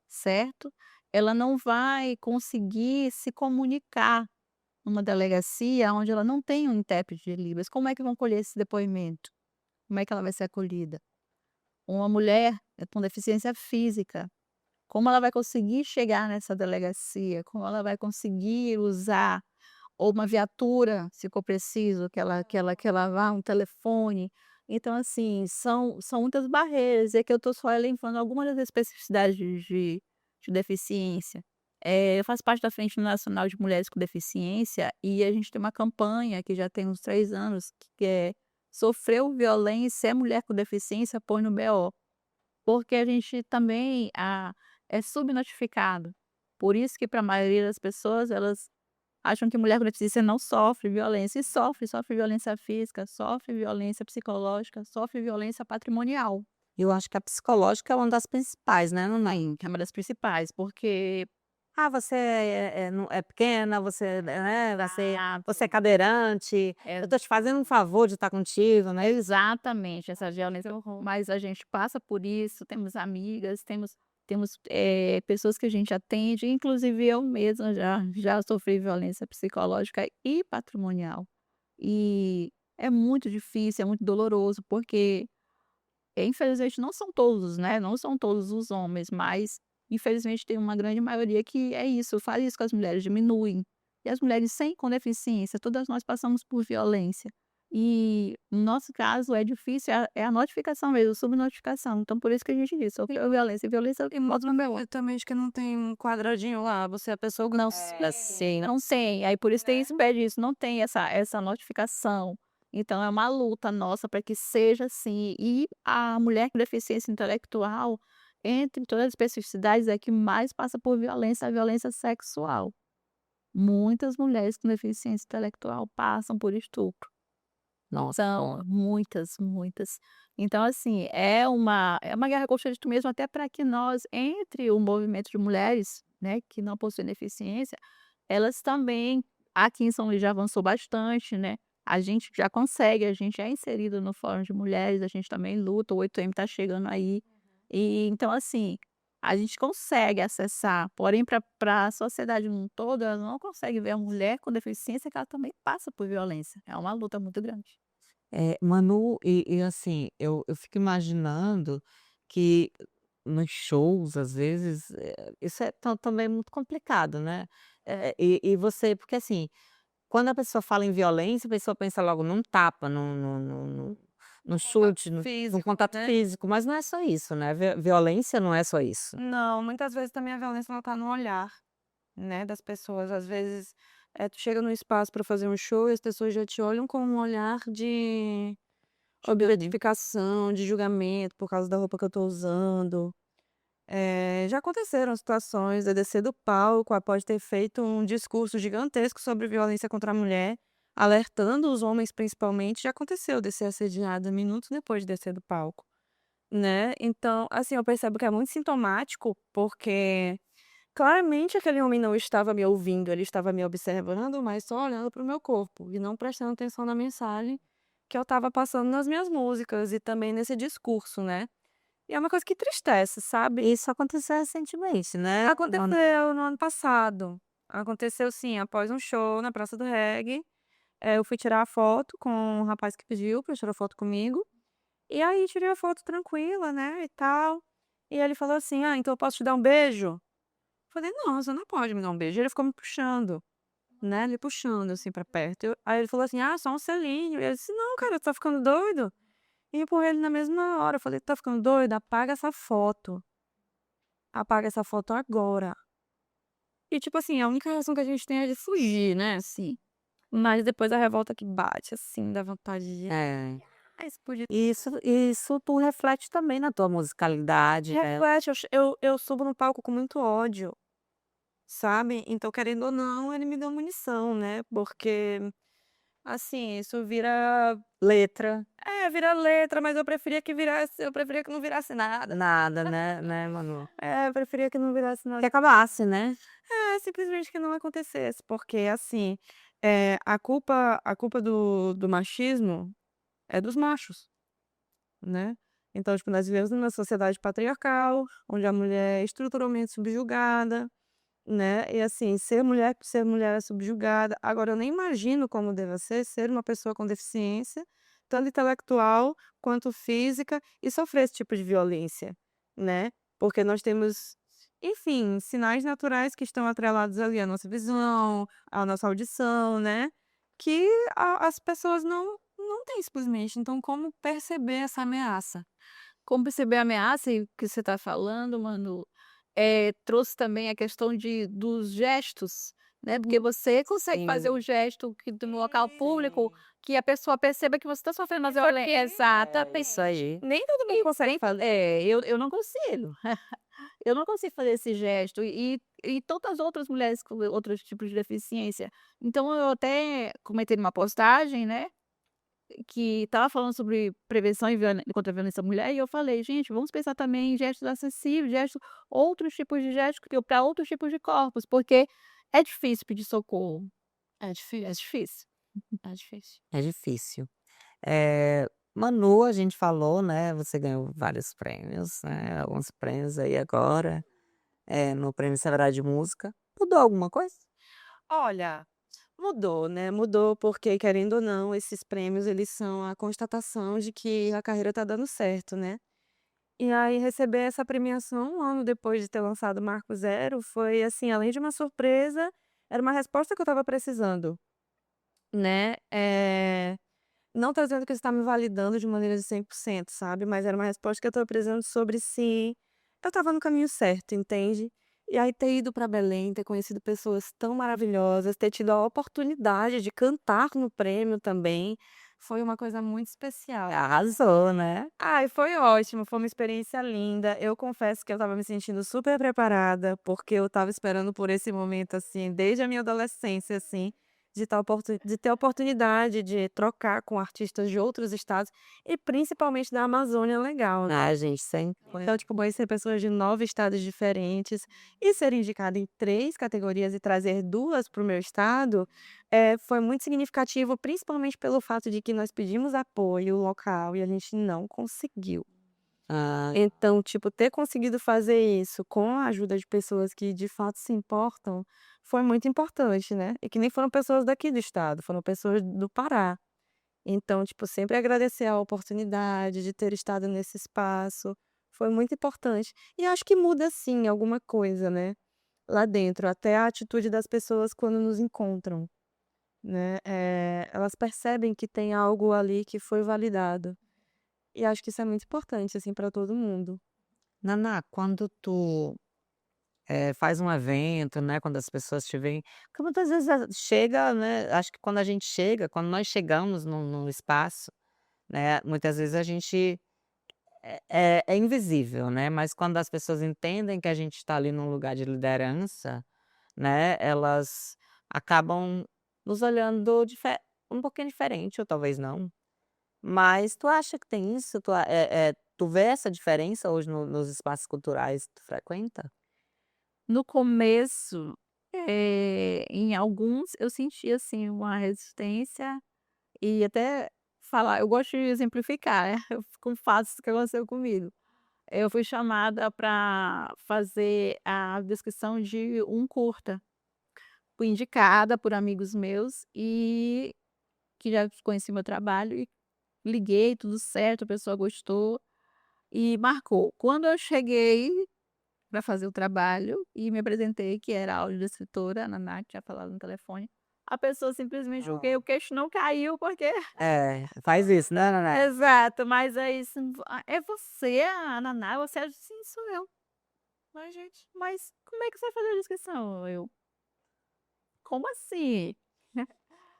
certo? Ela não vai conseguir se comunicar numa delegacia onde ela não tem um intérprete de Libras. Como é que vão colher esse depoimento? Como é que ela vai ser acolhida? Uma mulher com deficiência física, como ela vai conseguir chegar nessa delegacia? Como ela vai conseguir usar ou uma viatura, se for preciso, que ela vá, um telefone. Então, assim, são muitas barreiras, é que eu estou só elencando algumas das especificidades de deficiência. Eu faço parte da Frente Nacional de Mulheres com Deficiência e a gente tem uma campanha que já tem uns 3 anos, que é "Sofreu violência, é mulher com deficiência, põe no BO", porque a gente também é subnotificado. Por isso que para a maioria das pessoas, elas acham que mulher com deficiência não sofre violência, e sofre violência física, sofre violência psicológica, sofre violência patrimonial. Eu acho que a psicológica é uma das principais, né, Nain? É uma das principais, porque Ah, você não é pequena, você, né, você é Exato. cadeirante, É eu tô te fazendo um favor de estar contigo, né. exatamente, essa violência, mas a gente passa por isso, temos amigas, temos, pessoas que a gente atende, inclusive eu mesma já sofri violência psicológica e patrimonial. E é muito difícil, é muito doloroso, porque infelizmente não são todos, né, não são todos os homens, mas infelizmente tem uma grande maioria que é isso, faz isso com as mulheres, diminuem. E as mulheres com deficiência, todas nós passamos por violência. E no nosso caso é difícil, é a notificação mesmo, subnotificação. Então por isso que a gente diz: "Sofreu violência", e violência E mostra também acho que não tem um quadradinho lá, você é a pessoa não grávida, sei, não tem. Aí por isso tem isso, pede isso, não tem essa notificação. Então é uma luta nossa para que seja assim. E a mulher com deficiência intelectual, entre todas as especificidades, é que mais passa por violência, a violência sexual. Muitas mulheres com deficiência intelectual passam por estupro. Nossa. São muitas, muitas. Então, assim, é uma guerra constante mesmo, até para que nós, entre o movimento de mulheres, né, que não possuem deficiência, elas também, aqui em São Luís já avançou bastante, né, a gente já consegue, a gente é inserido no fórum de mulheres, a gente também luta, o 8M está chegando aí. E então, assim, a gente consegue acessar, porém para a sociedade no todo, ela não consegue ver a mulher com deficiência que ela também passa por violência. É uma luta muito grande. Manu, e assim, eu fico imaginando que nos shows, às vezes, isso é também muito complicado, né. E você porque assim, quando a pessoa fala em violência, a pessoa pensa logo num tapa, num chute, num físico, contato né. físico, mas não é só isso, né, violência não é só isso. Não, muitas vezes também a violência ela tá no olhar, né, das pessoas. Às vezes, tu chega num espaço para fazer um show e as pessoas já te olham com um olhar de objetificação, de julgamento por causa da roupa que eu tô usando. Já aconteceram situações de eu descer do palco após ter feito um discurso gigantesco sobre violência contra a mulher, alertando os homens principalmente. Já aconteceu de ser assediada minutos depois de descer do palco, né. Então, assim, eu percebo que é muito sintomático, porque claramente aquele homem não estava me ouvindo, ele estava me observando, mas só olhando para o meu corpo e não prestando atenção na mensagem que eu estava passando nas minhas músicas e também nesse discurso, né. E é uma coisa que entristece, sabe. Isso aconteceu recentemente, né, Manu? Aconteceu no ano passado. Aconteceu sim, após um show na Praça do Reggae, eu fui tirar a foto com um rapaz que pediu pra tirar foto comigo, e aí tirei a foto tranquila, né, e tal. E ele falou assim: "Ah, então eu posso te dar um beijo?" Falei: "Não, você não pode me dar um beijo". Ele ficou me puxando, né, me puxando, assim, pra perto. Aí ele falou assim: "Ah, só um selinho". E eu disse: "Não, cara, tu tá ficando doido?". E empurrei ele na mesma hora, eu falei: "Tu tá ficando doido? Apaga essa foto. Apaga essa foto agora". E, tipo assim, a única reação que a gente tem é de fugir, né, assim. Mas depois a revolta que bate, assim, dá vontade de É. explodir. Isso tu reflete também na tua musicalidade, né. Reflete, eu subo no palco com muito ódio, sabe. Então, querendo ou não, ele me deu munição, né, porque, assim, isso vira Letra, vira letra, mas eu preferia que não virasse nada. nada, né, Manu? Eu preferia que não virasse nada. Que acabasse, né. Simplesmente que não acontecesse, porque, assim, a culpa do machismo é dos machos. né. Então, tipo, nós vivemos numa sociedade patriarcal, onde a mulher é estruturalmente subjugada, né, e assim, ser mulher é subjugada. Agora eu nem imagino como deva ser uma pessoa com deficiência, tanto intelectual quanto física, e sofrer esse tipo de violência, né. Porque nós temos, enfim, sinais naturais que estão atrelados ali à nossa visão, à nossa audição, né, que a as pessoas não têm simplesmente. Então como perceber essa ameaça? Como perceber a ameaça e o que você está falando, Manu, trouxe também a questão dos gestos, né, porque você consegue fazer Sim. o gesto que no local público, que a pessoa perceba que você está sofrendo a violência. Exatamente. Isso aí. Nem todo mundo consegue fazer. Eu não consigo. Eu não consigo fazer esse gesto e tantas outras mulheres com outros tipos de deficiência. Então eu até comentei numa postagem, né, que estava falando sobre prevenção e contra a violência à mulher, e eu falei: "Gente, vamos pensar também em gestos acessíveis, gestos outros tipos de gestos para outros tipos de corpos", porque é difícil pedir socorro, É é difícil, difícil. é difícil. É difícil. Manu, a gente falou, né, você ganhou vários prêmios, né, alguns prêmios aí agora, no Prêmio Severá de Música. Mudou alguma coisa? Olha, mudou, né, mudou porque, querendo ou não, esses prêmios eles são a constatação de que a carreira tá dando certo, né. E aí receber essa premiação 1 ano depois de ter lançado Marco Zero foi, assim, além de uma surpresa, era uma resposta que eu estava precisando, né. Não tô dizendo que isso tá me validando de maneira de 100%, sabe, mas era uma resposta que eu estava precisando sobre se eu estava no caminho certo, entende. E aí ter ido para Belém, ter conhecido pessoas tão maravilhosas, ter tido a oportunidade de cantar no prêmio também, foi uma coisa muito especial. Arrasou, né. Ai, foi ótimo, foi uma experiência linda. Eu confesso que eu estava me sentindo super preparada, porque eu estava esperando por esse momento, assim, desde a minha adolescência, assim, de ter a oportunidade de trocar com artistas de outros estados e principalmente da Amazônia Legal, né. Ah, gente, sempre Então, tipo, conhecer pessoas de 9 estados diferentes e ser indicada em 3 categorias e trazer 2 para o meu estado, foi muito significativo, principalmente pelo fato de que nós pedimos apoio local e a gente não conseguiu. ah, Então, tipo, ter conseguido fazer isso com a ajuda de pessoas que de fato se importam, foi muito importante, né. E que nem foram pessoas daqui do estado, foram pessoas do Pará. Então, tipo, sempre agradecer a oportunidade de ter estado nesse espaço, foi muito importante. E acho que muda sim alguma coisa, né, lá dentro, até a atitude das pessoas quando nos encontram, né, elas percebem que tem algo ali que foi validado. E acho que isso é muito importante, assim, para todo mundo. Naná, quando tu, faz um evento, né, quando as pessoas te veem porque muitas vezes chega, né, acho que quando a gente chega, quando nós chegamos num espaço, né, muitas vezes a gente é invisível, né, mas quando as pessoas entendem que a gente está ali num lugar de liderança, né, elas acabam nos olhando um pouquinho diferente ou talvez não. Mas tu acha que tem isso? Tu vê essa diferença hoje nos espaços culturais que tu frequenta? No começo, em alguns eu senti, assim, uma resistência e até falar eu gosto de exemplificar, né, com fatos que aconteceu comigo. Eu fui chamada para fazer a descrição de um curta. Fui indicada por amigos meus e que já conheciam meu trabalho e liguei, tudo certo, a pessoa gostou e marcou. Quando eu cheguei para fazer o trabalho e me apresentei, que era a audiodescritora, a Naná, que tinha falado no telefone, a pessoa simplesmente o queixo não caiu porque É, faz isso, né, Naná? exato, mas aí assim: "Ah, é você a Naná?" Você é "Sim, sou eu". "Mas gente, mas como é que você vai fazer a descrição?" Eu: "Como assim?"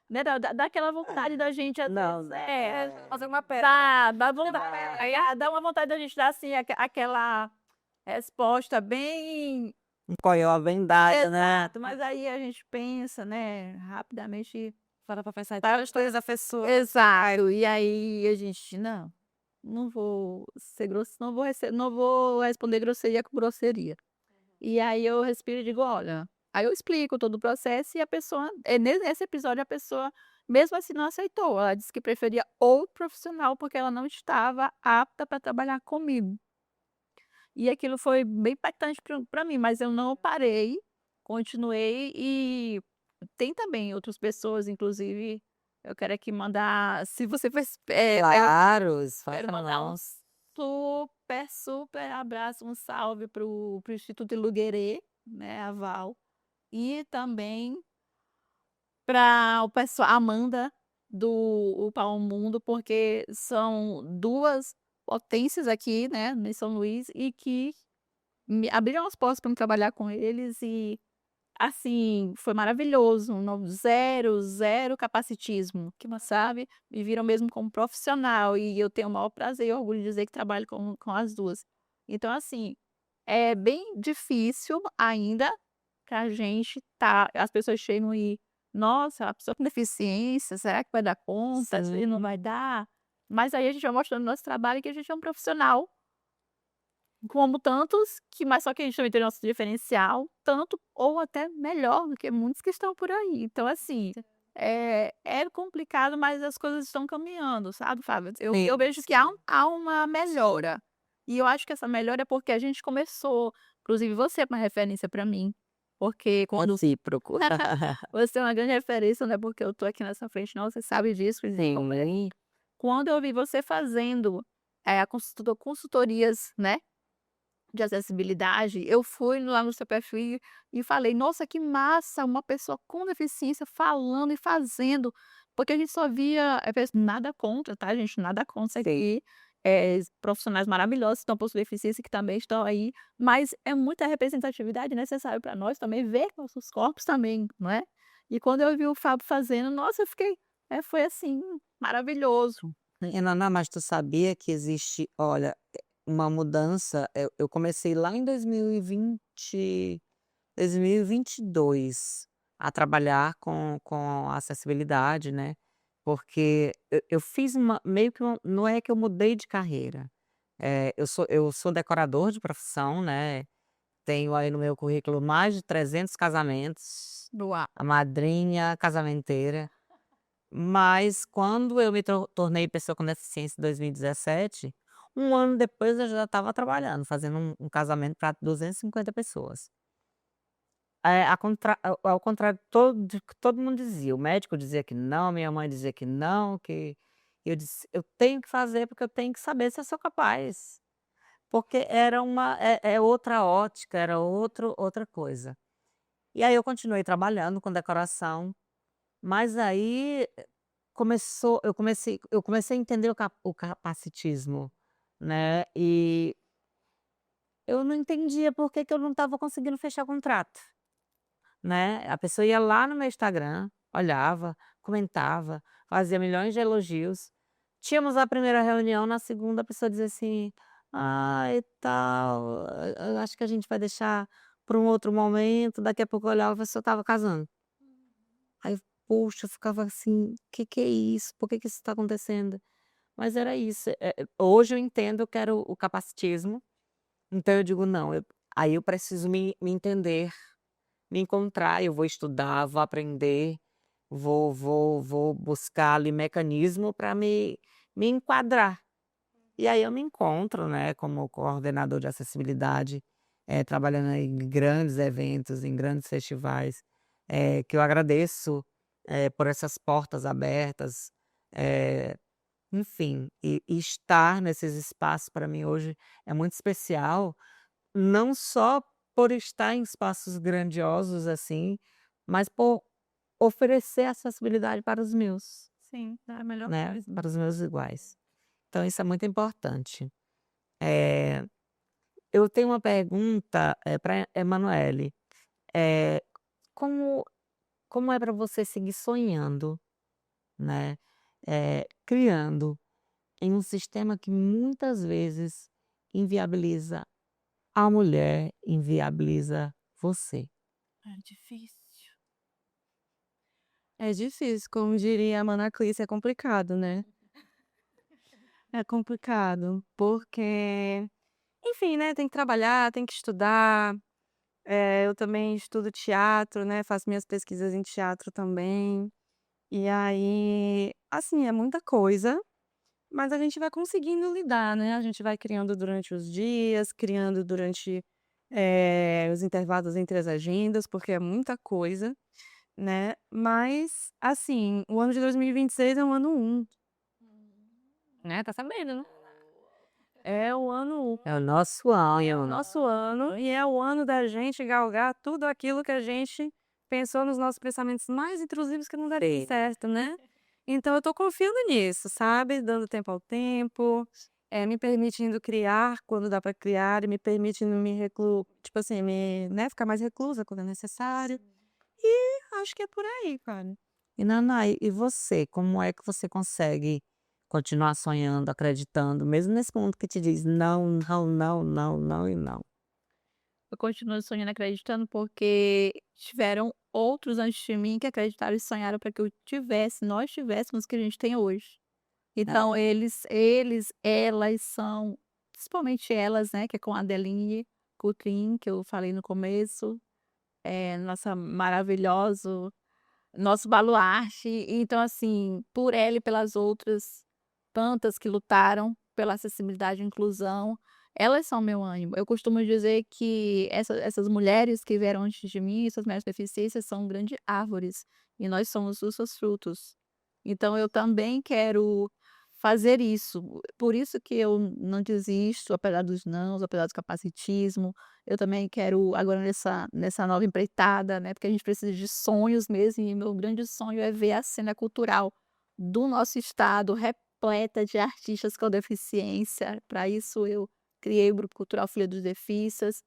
Né, dá aquela vontade da gente às Não, vezes Fazer uma peça. dá vontade, aí dá uma vontade da gente dar, assim, aquela resposta bem um coió vendado, né? exato, mas aí a gente pensa, né, rapidamente Para pra pensar em para várias coisas da pessoa. exato, e aí a gente: "Não, não vou ser não vou responder grosseria com grosseria". E aí eu respiro e digo: "Olha", aí eu explico todo o processo e a pessoa nesse episódio a pessoa mesmo assim não aceitou, ela disse que preferia outro profissional, porque ela não estava apta para trabalhar comigo. E aquilo foi bem impactante para mim, mas eu não parei, continuei e tem também outras pessoas, inclusive, eu quero aqui mandar, se você fez, Claro, isso faz quero pra mandar um nós. super, super abraço, um salve para o Instituto Iluguerê, né, a Val, e também para o pessoal, Amanda do o Pau Mundo, porque são 2 potências aqui, né, em São Luís, e que me abriram as portas para me trabalhar com eles e, assim, foi maravilhoso, zero, zero capacitismo, que você sabe, me viram mesmo como profissional e eu tenho o maior prazer e orgulho de dizer que trabalho com as 2. Então, assim, é bem difícil ainda pra gente as pessoas chegam e: "Nossa, a pessoa com deficiência, será que vai dar conta? Sim. Se não vai dar?". Mas aí a gente vai mostrando no nosso trabalho que a gente é um profissional, como tantos mas só que a gente também tem nosso diferencial, tanto ou até melhor do que muitos que estão por aí. Então assim, é complicado, mas as coisas estão caminhando, sabe, Fábio? Eu Sim, vejo que sim. há uma melhora. E eu acho que essa melhora é porque a gente começou, inclusive você é uma referência para mim, porque quando Recíproco. você é uma grande referência, não é porque eu tô aqui nessa frente não, você sabe disso. Sim. Quando eu vi você fazendo, a consultorias, né, de acessibilidade, eu fui lá no seu perfil e falei: "Nossa, que massa, uma pessoa com deficiência falando e fazendo", porque a gente só via, nada contra, tá gente, nada contra Sim. aqui, profissionais maravilhosos que estão por deficiência, que também estão aí, mas é muita representatividade necessária para nós também ver nossos corpos também, não é. E quando eu vi o Fábio fazendo, nossa, eu fiquei, foi assim, maravilhoso. Naná, mas tu sabia que existe, olha, uma mudança, eu comecei lá em 2022 a trabalhar com acessibilidade, né, porque eu fiz uma meio que não é que eu mudei de carreira, eu sou decorador de profissão, né, tenho aí no meu currículo mais de 300 casamentos, Uau! a madrinha casamenteira, mas quando eu me tornei pessoa com deficiência em 2017, um ano depois eu já estava trabalhando, fazendo um casamento para 250 pessoas. Ao contrário de que todo mundo dizia, o médico dizia que não, minha mãe dizia que não, que eu disse: "Eu tenho que fazer, porque eu tenho que saber se eu sou capaz", porque era outra ótica, era outra coisa. E aí eu continuei trabalhando com decoração, mas aí eu comecei a entender o capacitismo, né, e eu não entendia por que que eu não estava conseguindo fechar contrato. Né, a pessoa ia lá no meu Instagram, olhava, comentava, fazia milhões de elogios. Tínhamos a primeira reunião, na segunda a pessoa dizia assim: "Ai, tal, eu acho que a gente vai deixar para um outro momento", daqui a pouco eu olhava, a pessoa estava casando. Aí, poxa, eu ficava assim: Que é isso? Por que que isso está acontecendo?". Mas era isso, hoje eu entendo que era o capacitismo, então eu digo: "Não, aí eu preciso me entender, me encontrar, eu vou estudar, vou aprender, vou buscar ali mecanismo para me enquadrar. E aí eu me encontro, né, como coordenador de acessibilidade, trabalhando em grandes eventos, em grandes festivais, que eu agradeço, por essas portas abertas, eh, enfim, e estar nesses espaços para mim hoje é muito especial, não só por estar em espaços grandiosos, assim, mas por oferecer acessibilidade para os meus, Sim, é a melhor né, coisa. para os meus iguais. Então isso é muito importante. Eh, eu tenho uma pergunta, pra Emanuele, eh, como como é para você seguir sonhando, né, criando em um sistema que muitas vezes inviabiliza a mulher, inviabiliza você? É difícil. É difícil, como diria a Mona Clícia, é complicado, né? É complicado, porque, enfim, né, tem que trabalhar, tem que estudar. Eu também estudo teatro, né, faço minhas pesquisas em teatro também. E aí, assim, é muita coisa, mas a gente vai conseguindo lidar, né, a gente vai criando durante os dias, criando durante, os intervalos entre as agendas, porque é muita coisa, né. Mas, assim, o ano de 2026 é o ano 1, né, tá sabendo, né? É o ano 1. É o nosso É o ano. nosso ano e é o ano da gente galgar tudo aquilo que a gente pensou nos nossos pensamentos mais intrusivos que não deram Sim. certo, né. Então eu tô confiando nisso, sabe, dando tempo ao tempo, me permitindo criar quando dá pra criar e me permitindo me tipo assim, né, ficar mais reclusa quando é necessário. E acho que é por aí, cara. E Naná, e você, como é que você consegue continuar sonhando, acreditando, mesmo nesse mundo que te diz não, não, não, não, não e não? Eu continuo sonhando, acreditando, porque tiveram outros antes de mim que acreditaram e sonharam para que eu tivesse nós tivéssemos o que a gente tem hoje. Então É. elas são principalmente elas, né, que é com a Adeline Coutrin, que eu falei no começo, nossa maravilhoso nosso baluarte. Então, assim, por ela e pelas outras tantas que lutaram pela acessibilidade e inclusão, elas são meu ânimo. Eu costumo dizer que essas mulheres que vieram antes de mim, essas mulheres com deficiências, são grandes árvores e nós somos os seus frutos. Então, eu também quero fazer isso. Por isso que eu não desisto, apesar dos nãos, apesar do capacitismo. Eu também quero agora nessa nova empreitada, né, porque a gente precisa de sonhos mesmo, e meu grande sonho é ver a cena cultural do nosso estado repleta de artistas com deficiência. Para isso eu criei o Grupo Cultural Filha dos Defissas,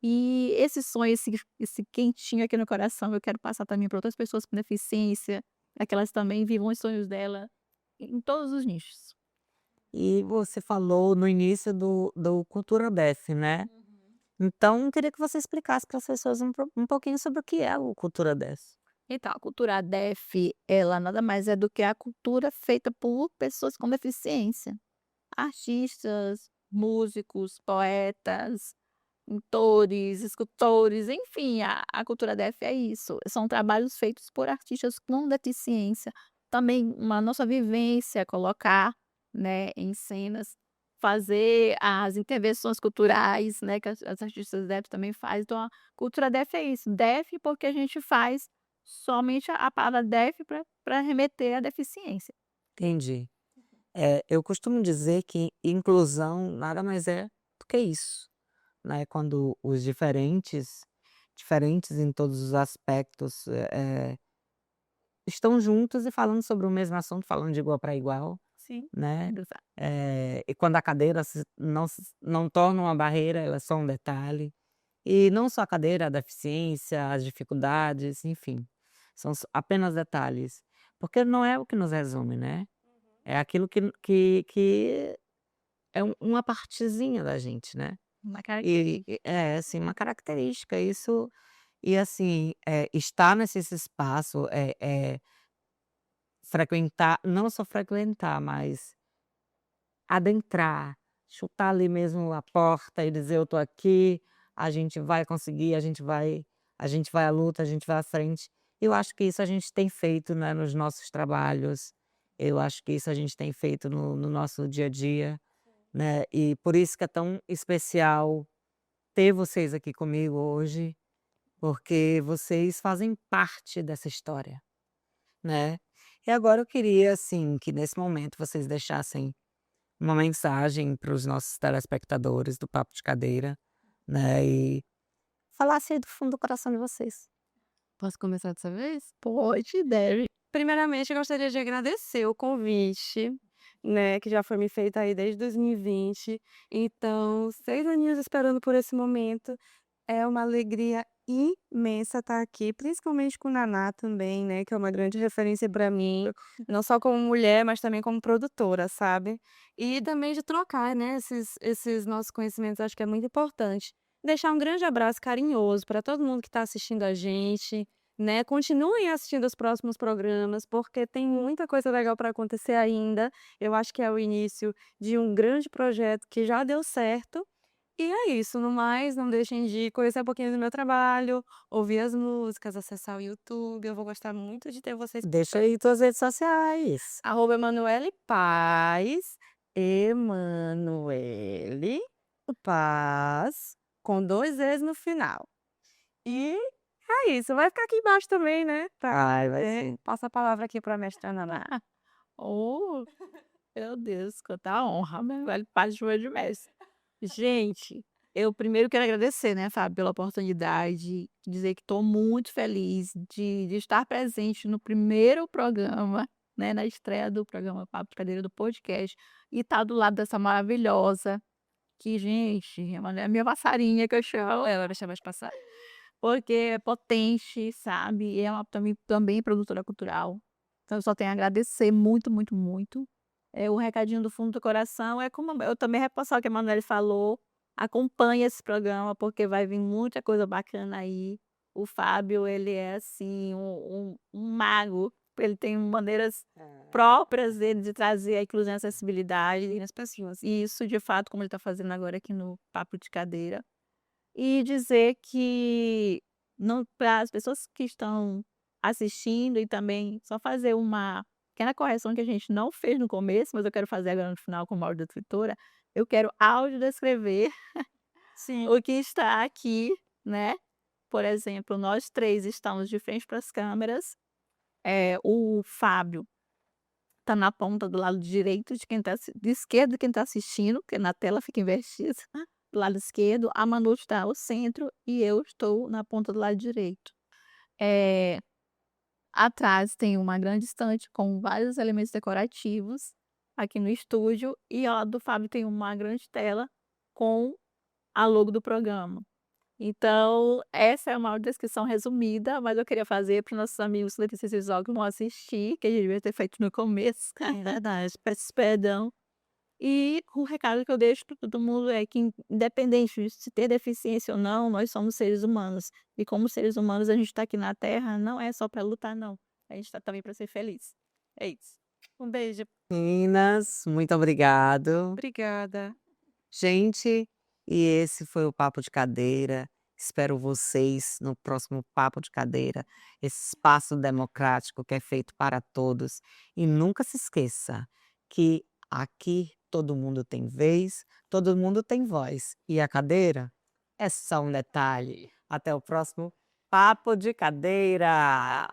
e esse sonho, esse quentinho aqui no coração, eu quero passar também para outras pessoas com deficiência, para que elas também vivam os sonhos dela em todos os nichos. E você falou no início do Cultura Def, né? Então, eu queria que você explicasse para as pessoas um pouquinho sobre o que é o Cultura Def. Então, a cultura DEF, ela nada mais é do que a cultura feita por pessoas com deficiência. Artistas, músicos, poetas, pintores, escultores, enfim, a cultura DEF é isso. São trabalhos feitos por artistas com deficiência. Também uma nossa vivência, colocar, né, em cenas, fazer as intervenções culturais, né, que as artistas DEF também fazem. Então, a cultura DEF é isso. DEF porque a gente faz somente a palavra DEF para remeter à deficiência. Entendi. Eu costumo dizer que inclusão nada mais é do que isso, né? Quando os diferentes em todos os aspectos, estão juntos e falando sobre o mesmo assunto, falando de igual para igual, Sim, né? exato. E quando a cadeira não torna uma barreira, ela é só um detalhe. E não só a cadeira, a deficiência, as dificuldades, enfim, são apenas detalhes. Porque não é o que nos resume, né? É aquilo que é uma partezinha da gente, né? Uma cara É, assim, uma característica, isso. E assim, estar nesse espaço, frequentar, não só frequentar, mas adentrar, chutar ali mesmo a porta e dizer: "Eu tô aqui, a gente vai conseguir, a gente vai à luta, a gente vai à frente". Eu acho que isso a gente tem feito, né, nos nossos trabalhos, eu acho que isso a gente tem feito no nosso dia a dia, né, e por isso que é tão especial ter vocês aqui comigo hoje, porque vocês fazem parte dessa história, né. E agora eu queria, assim, que nesse momento vocês deixassem uma mensagem para os nossos telespectadores do Papo de Cadeira, né, e falasse aí do fundo do coração de vocês. Posso começar dessa vez? pode, deve. Primeiramente, eu gostaria de agradecer o convite, né, que já foi me feito aí desde 2020. Então, 6 aninhos esperando por esse momento. É uma alegria imensa estar aqui, principalmente com o Naná também, né, que é uma grande referência para mim, não só como mulher, mas também como produtora, sabe. E também de trocar, né, esses nossos conhecimentos, acho que é muito importante. Deixar um grande abraço carinhoso para todo mundo que está assistindo a gente, né, continuem assistindo os próximos programas, porque tem muita coisa legal para acontecer ainda. Eu acho que é o início de um grande projeto que já deu certo E é isso, no mais, não deixem de conhecer um pouquinho do meu trabalho, ouvir as músicas, acessar o YouTube, eu vou gostar muito de ter vocês por Deixa perto. aí tuas redes sociais. @Emanuele Paz, Emanuele Paz, com 2 Es no final. E é isso, vai ficar aqui embaixo também, né, pra Ai, vai sim. passo a palavra aqui pra mestra Naná. Oh, meu Deus, quanta honra, meu velho pai de mestre. Gente, eu primeiro quero agradecer, né, Fábio, pela oportunidade, dizer que estou muito feliz de estar presente no primeiro programa, né, na estreia do programa Papo de Cadeira do podcast, e estar do lado dessa maravilhosa, que, gente, é a minha passarinha que eu chamo, ela vai chamar de passar, porque é potente, sabe, e é uma também produtora cultural. Então eu só tenho a agradecer muito, muito, muito. O recadinho do fundo do coração é como eu também reforçar o que a Manoel falou, acompanhe esse programa, porque vai vir muita coisa bacana aí. O Fábio, ele é assim, um mago, ele tem maneiras próprias dele de trazer a inclusão e a acessibilidade nas pessoas. E isso, de fato, como ele está fazendo agora aqui no Papo de Cadeira. E dizer que para as pessoas que estão assistindo e também só fazer uma pequena correção que a gente não fez no começo, mas eu quero fazer agora no final como audiodescritora, eu quero audiodescrever Sim. o que está aqui, né. Por exemplo, nós 3 estamos de frente para as câmeras, o Fábio está na ponta do lado direito de quem está de esquerdo de quem está assistindo, porque na tela fica invertida, do lado esquerdo, a Manu está ao centro e eu estou na ponta do lado direito. Eh, Atrás tem uma grande estante com vários elementos decorativos, aqui no estúdio, e ao lado do Fábio tem uma grande tela com a logo do programa. Então, essa é uma descrição resumida, mas eu queria fazer para os nossos amigos deficientes visual que vão assistir, que a gente devia ter feito no começo. É verdade. Peço perdão. E o recado que eu deixo para todo mundo é que, independente de se ter deficiência ou não, nós somos seres humanos. E como seres humanos, a gente está aqui na Terra, não é só para lutar, não. A gente está também para ser feliz. É isso. Um beijo. Meninas, muito obrigado. Obrigada. Gente, e esse foi o Papo de Cadeira. Espero vocês no próximo Papo de Cadeira, esse espaço democrático que é feito para todos. E nunca se esqueça que aqui todo mundo tem vez, todo mundo tem voz. E a cadeira é só um detalhe. Até o próximo Papo de Cadeira.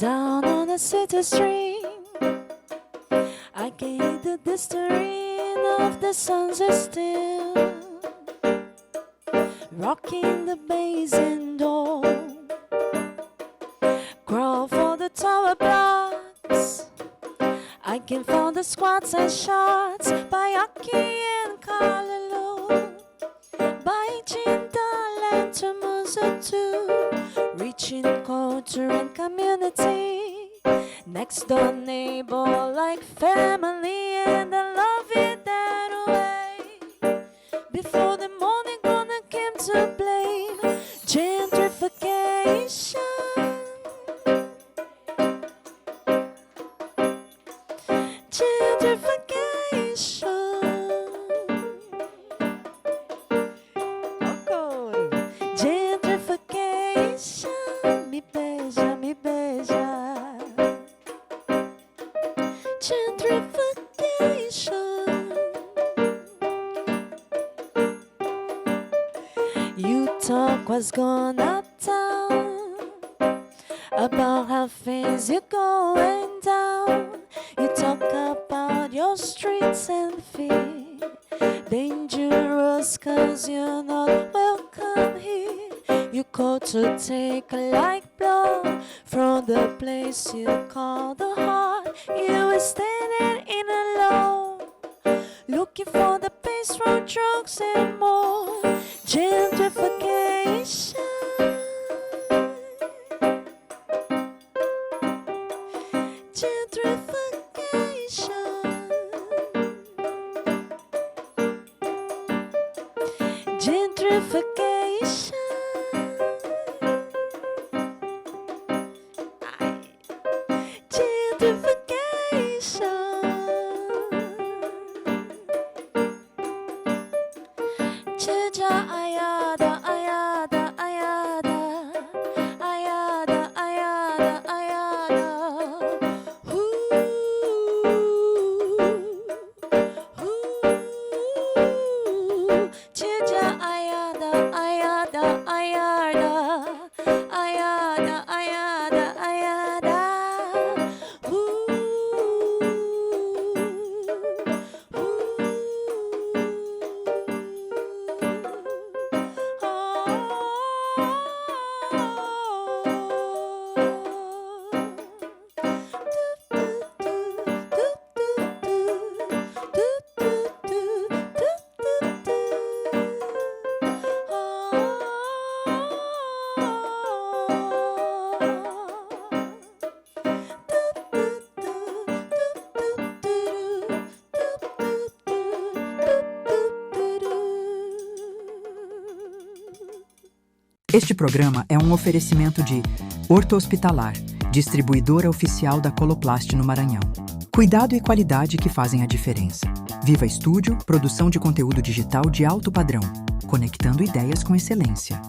Down on a city stream, I can hear the distant of the sun's still rocking the basin door. Crawl for the tower blocks, I can find the squats and shots by Aki and Kalalo, by Jindaland to Muzatu, reaching culture and community. Next door neighbor like family, and I love it that way. Before the morning gonna come to blame gentrification. Gentrification, me beija, me beija. Gentrification. You talk what's going uptown, about how things you going down. You talk about your streets and fear. Dangerous cause you're not welcome here. You cold to take a light blow from the place you call the heart. You were standing in alone, looking for the peace from drugs and more. Gentrification. Gentrification. Gentrification. Ayada, ayada, ayada, ayada, ayada, ayada. Ooh, ooh. Ayada, ayada, ayada, ayada, ayada, ayada. Ooh, Este programa é um oferecimento de Horto Hospitalar, distribuidora oficial da Coloplast no Maranhão. Cuidado e qualidade que fazem a diferença. Viva Estúdio, produção de conteúdo digital de alto padrão, conectando ideias com excelência.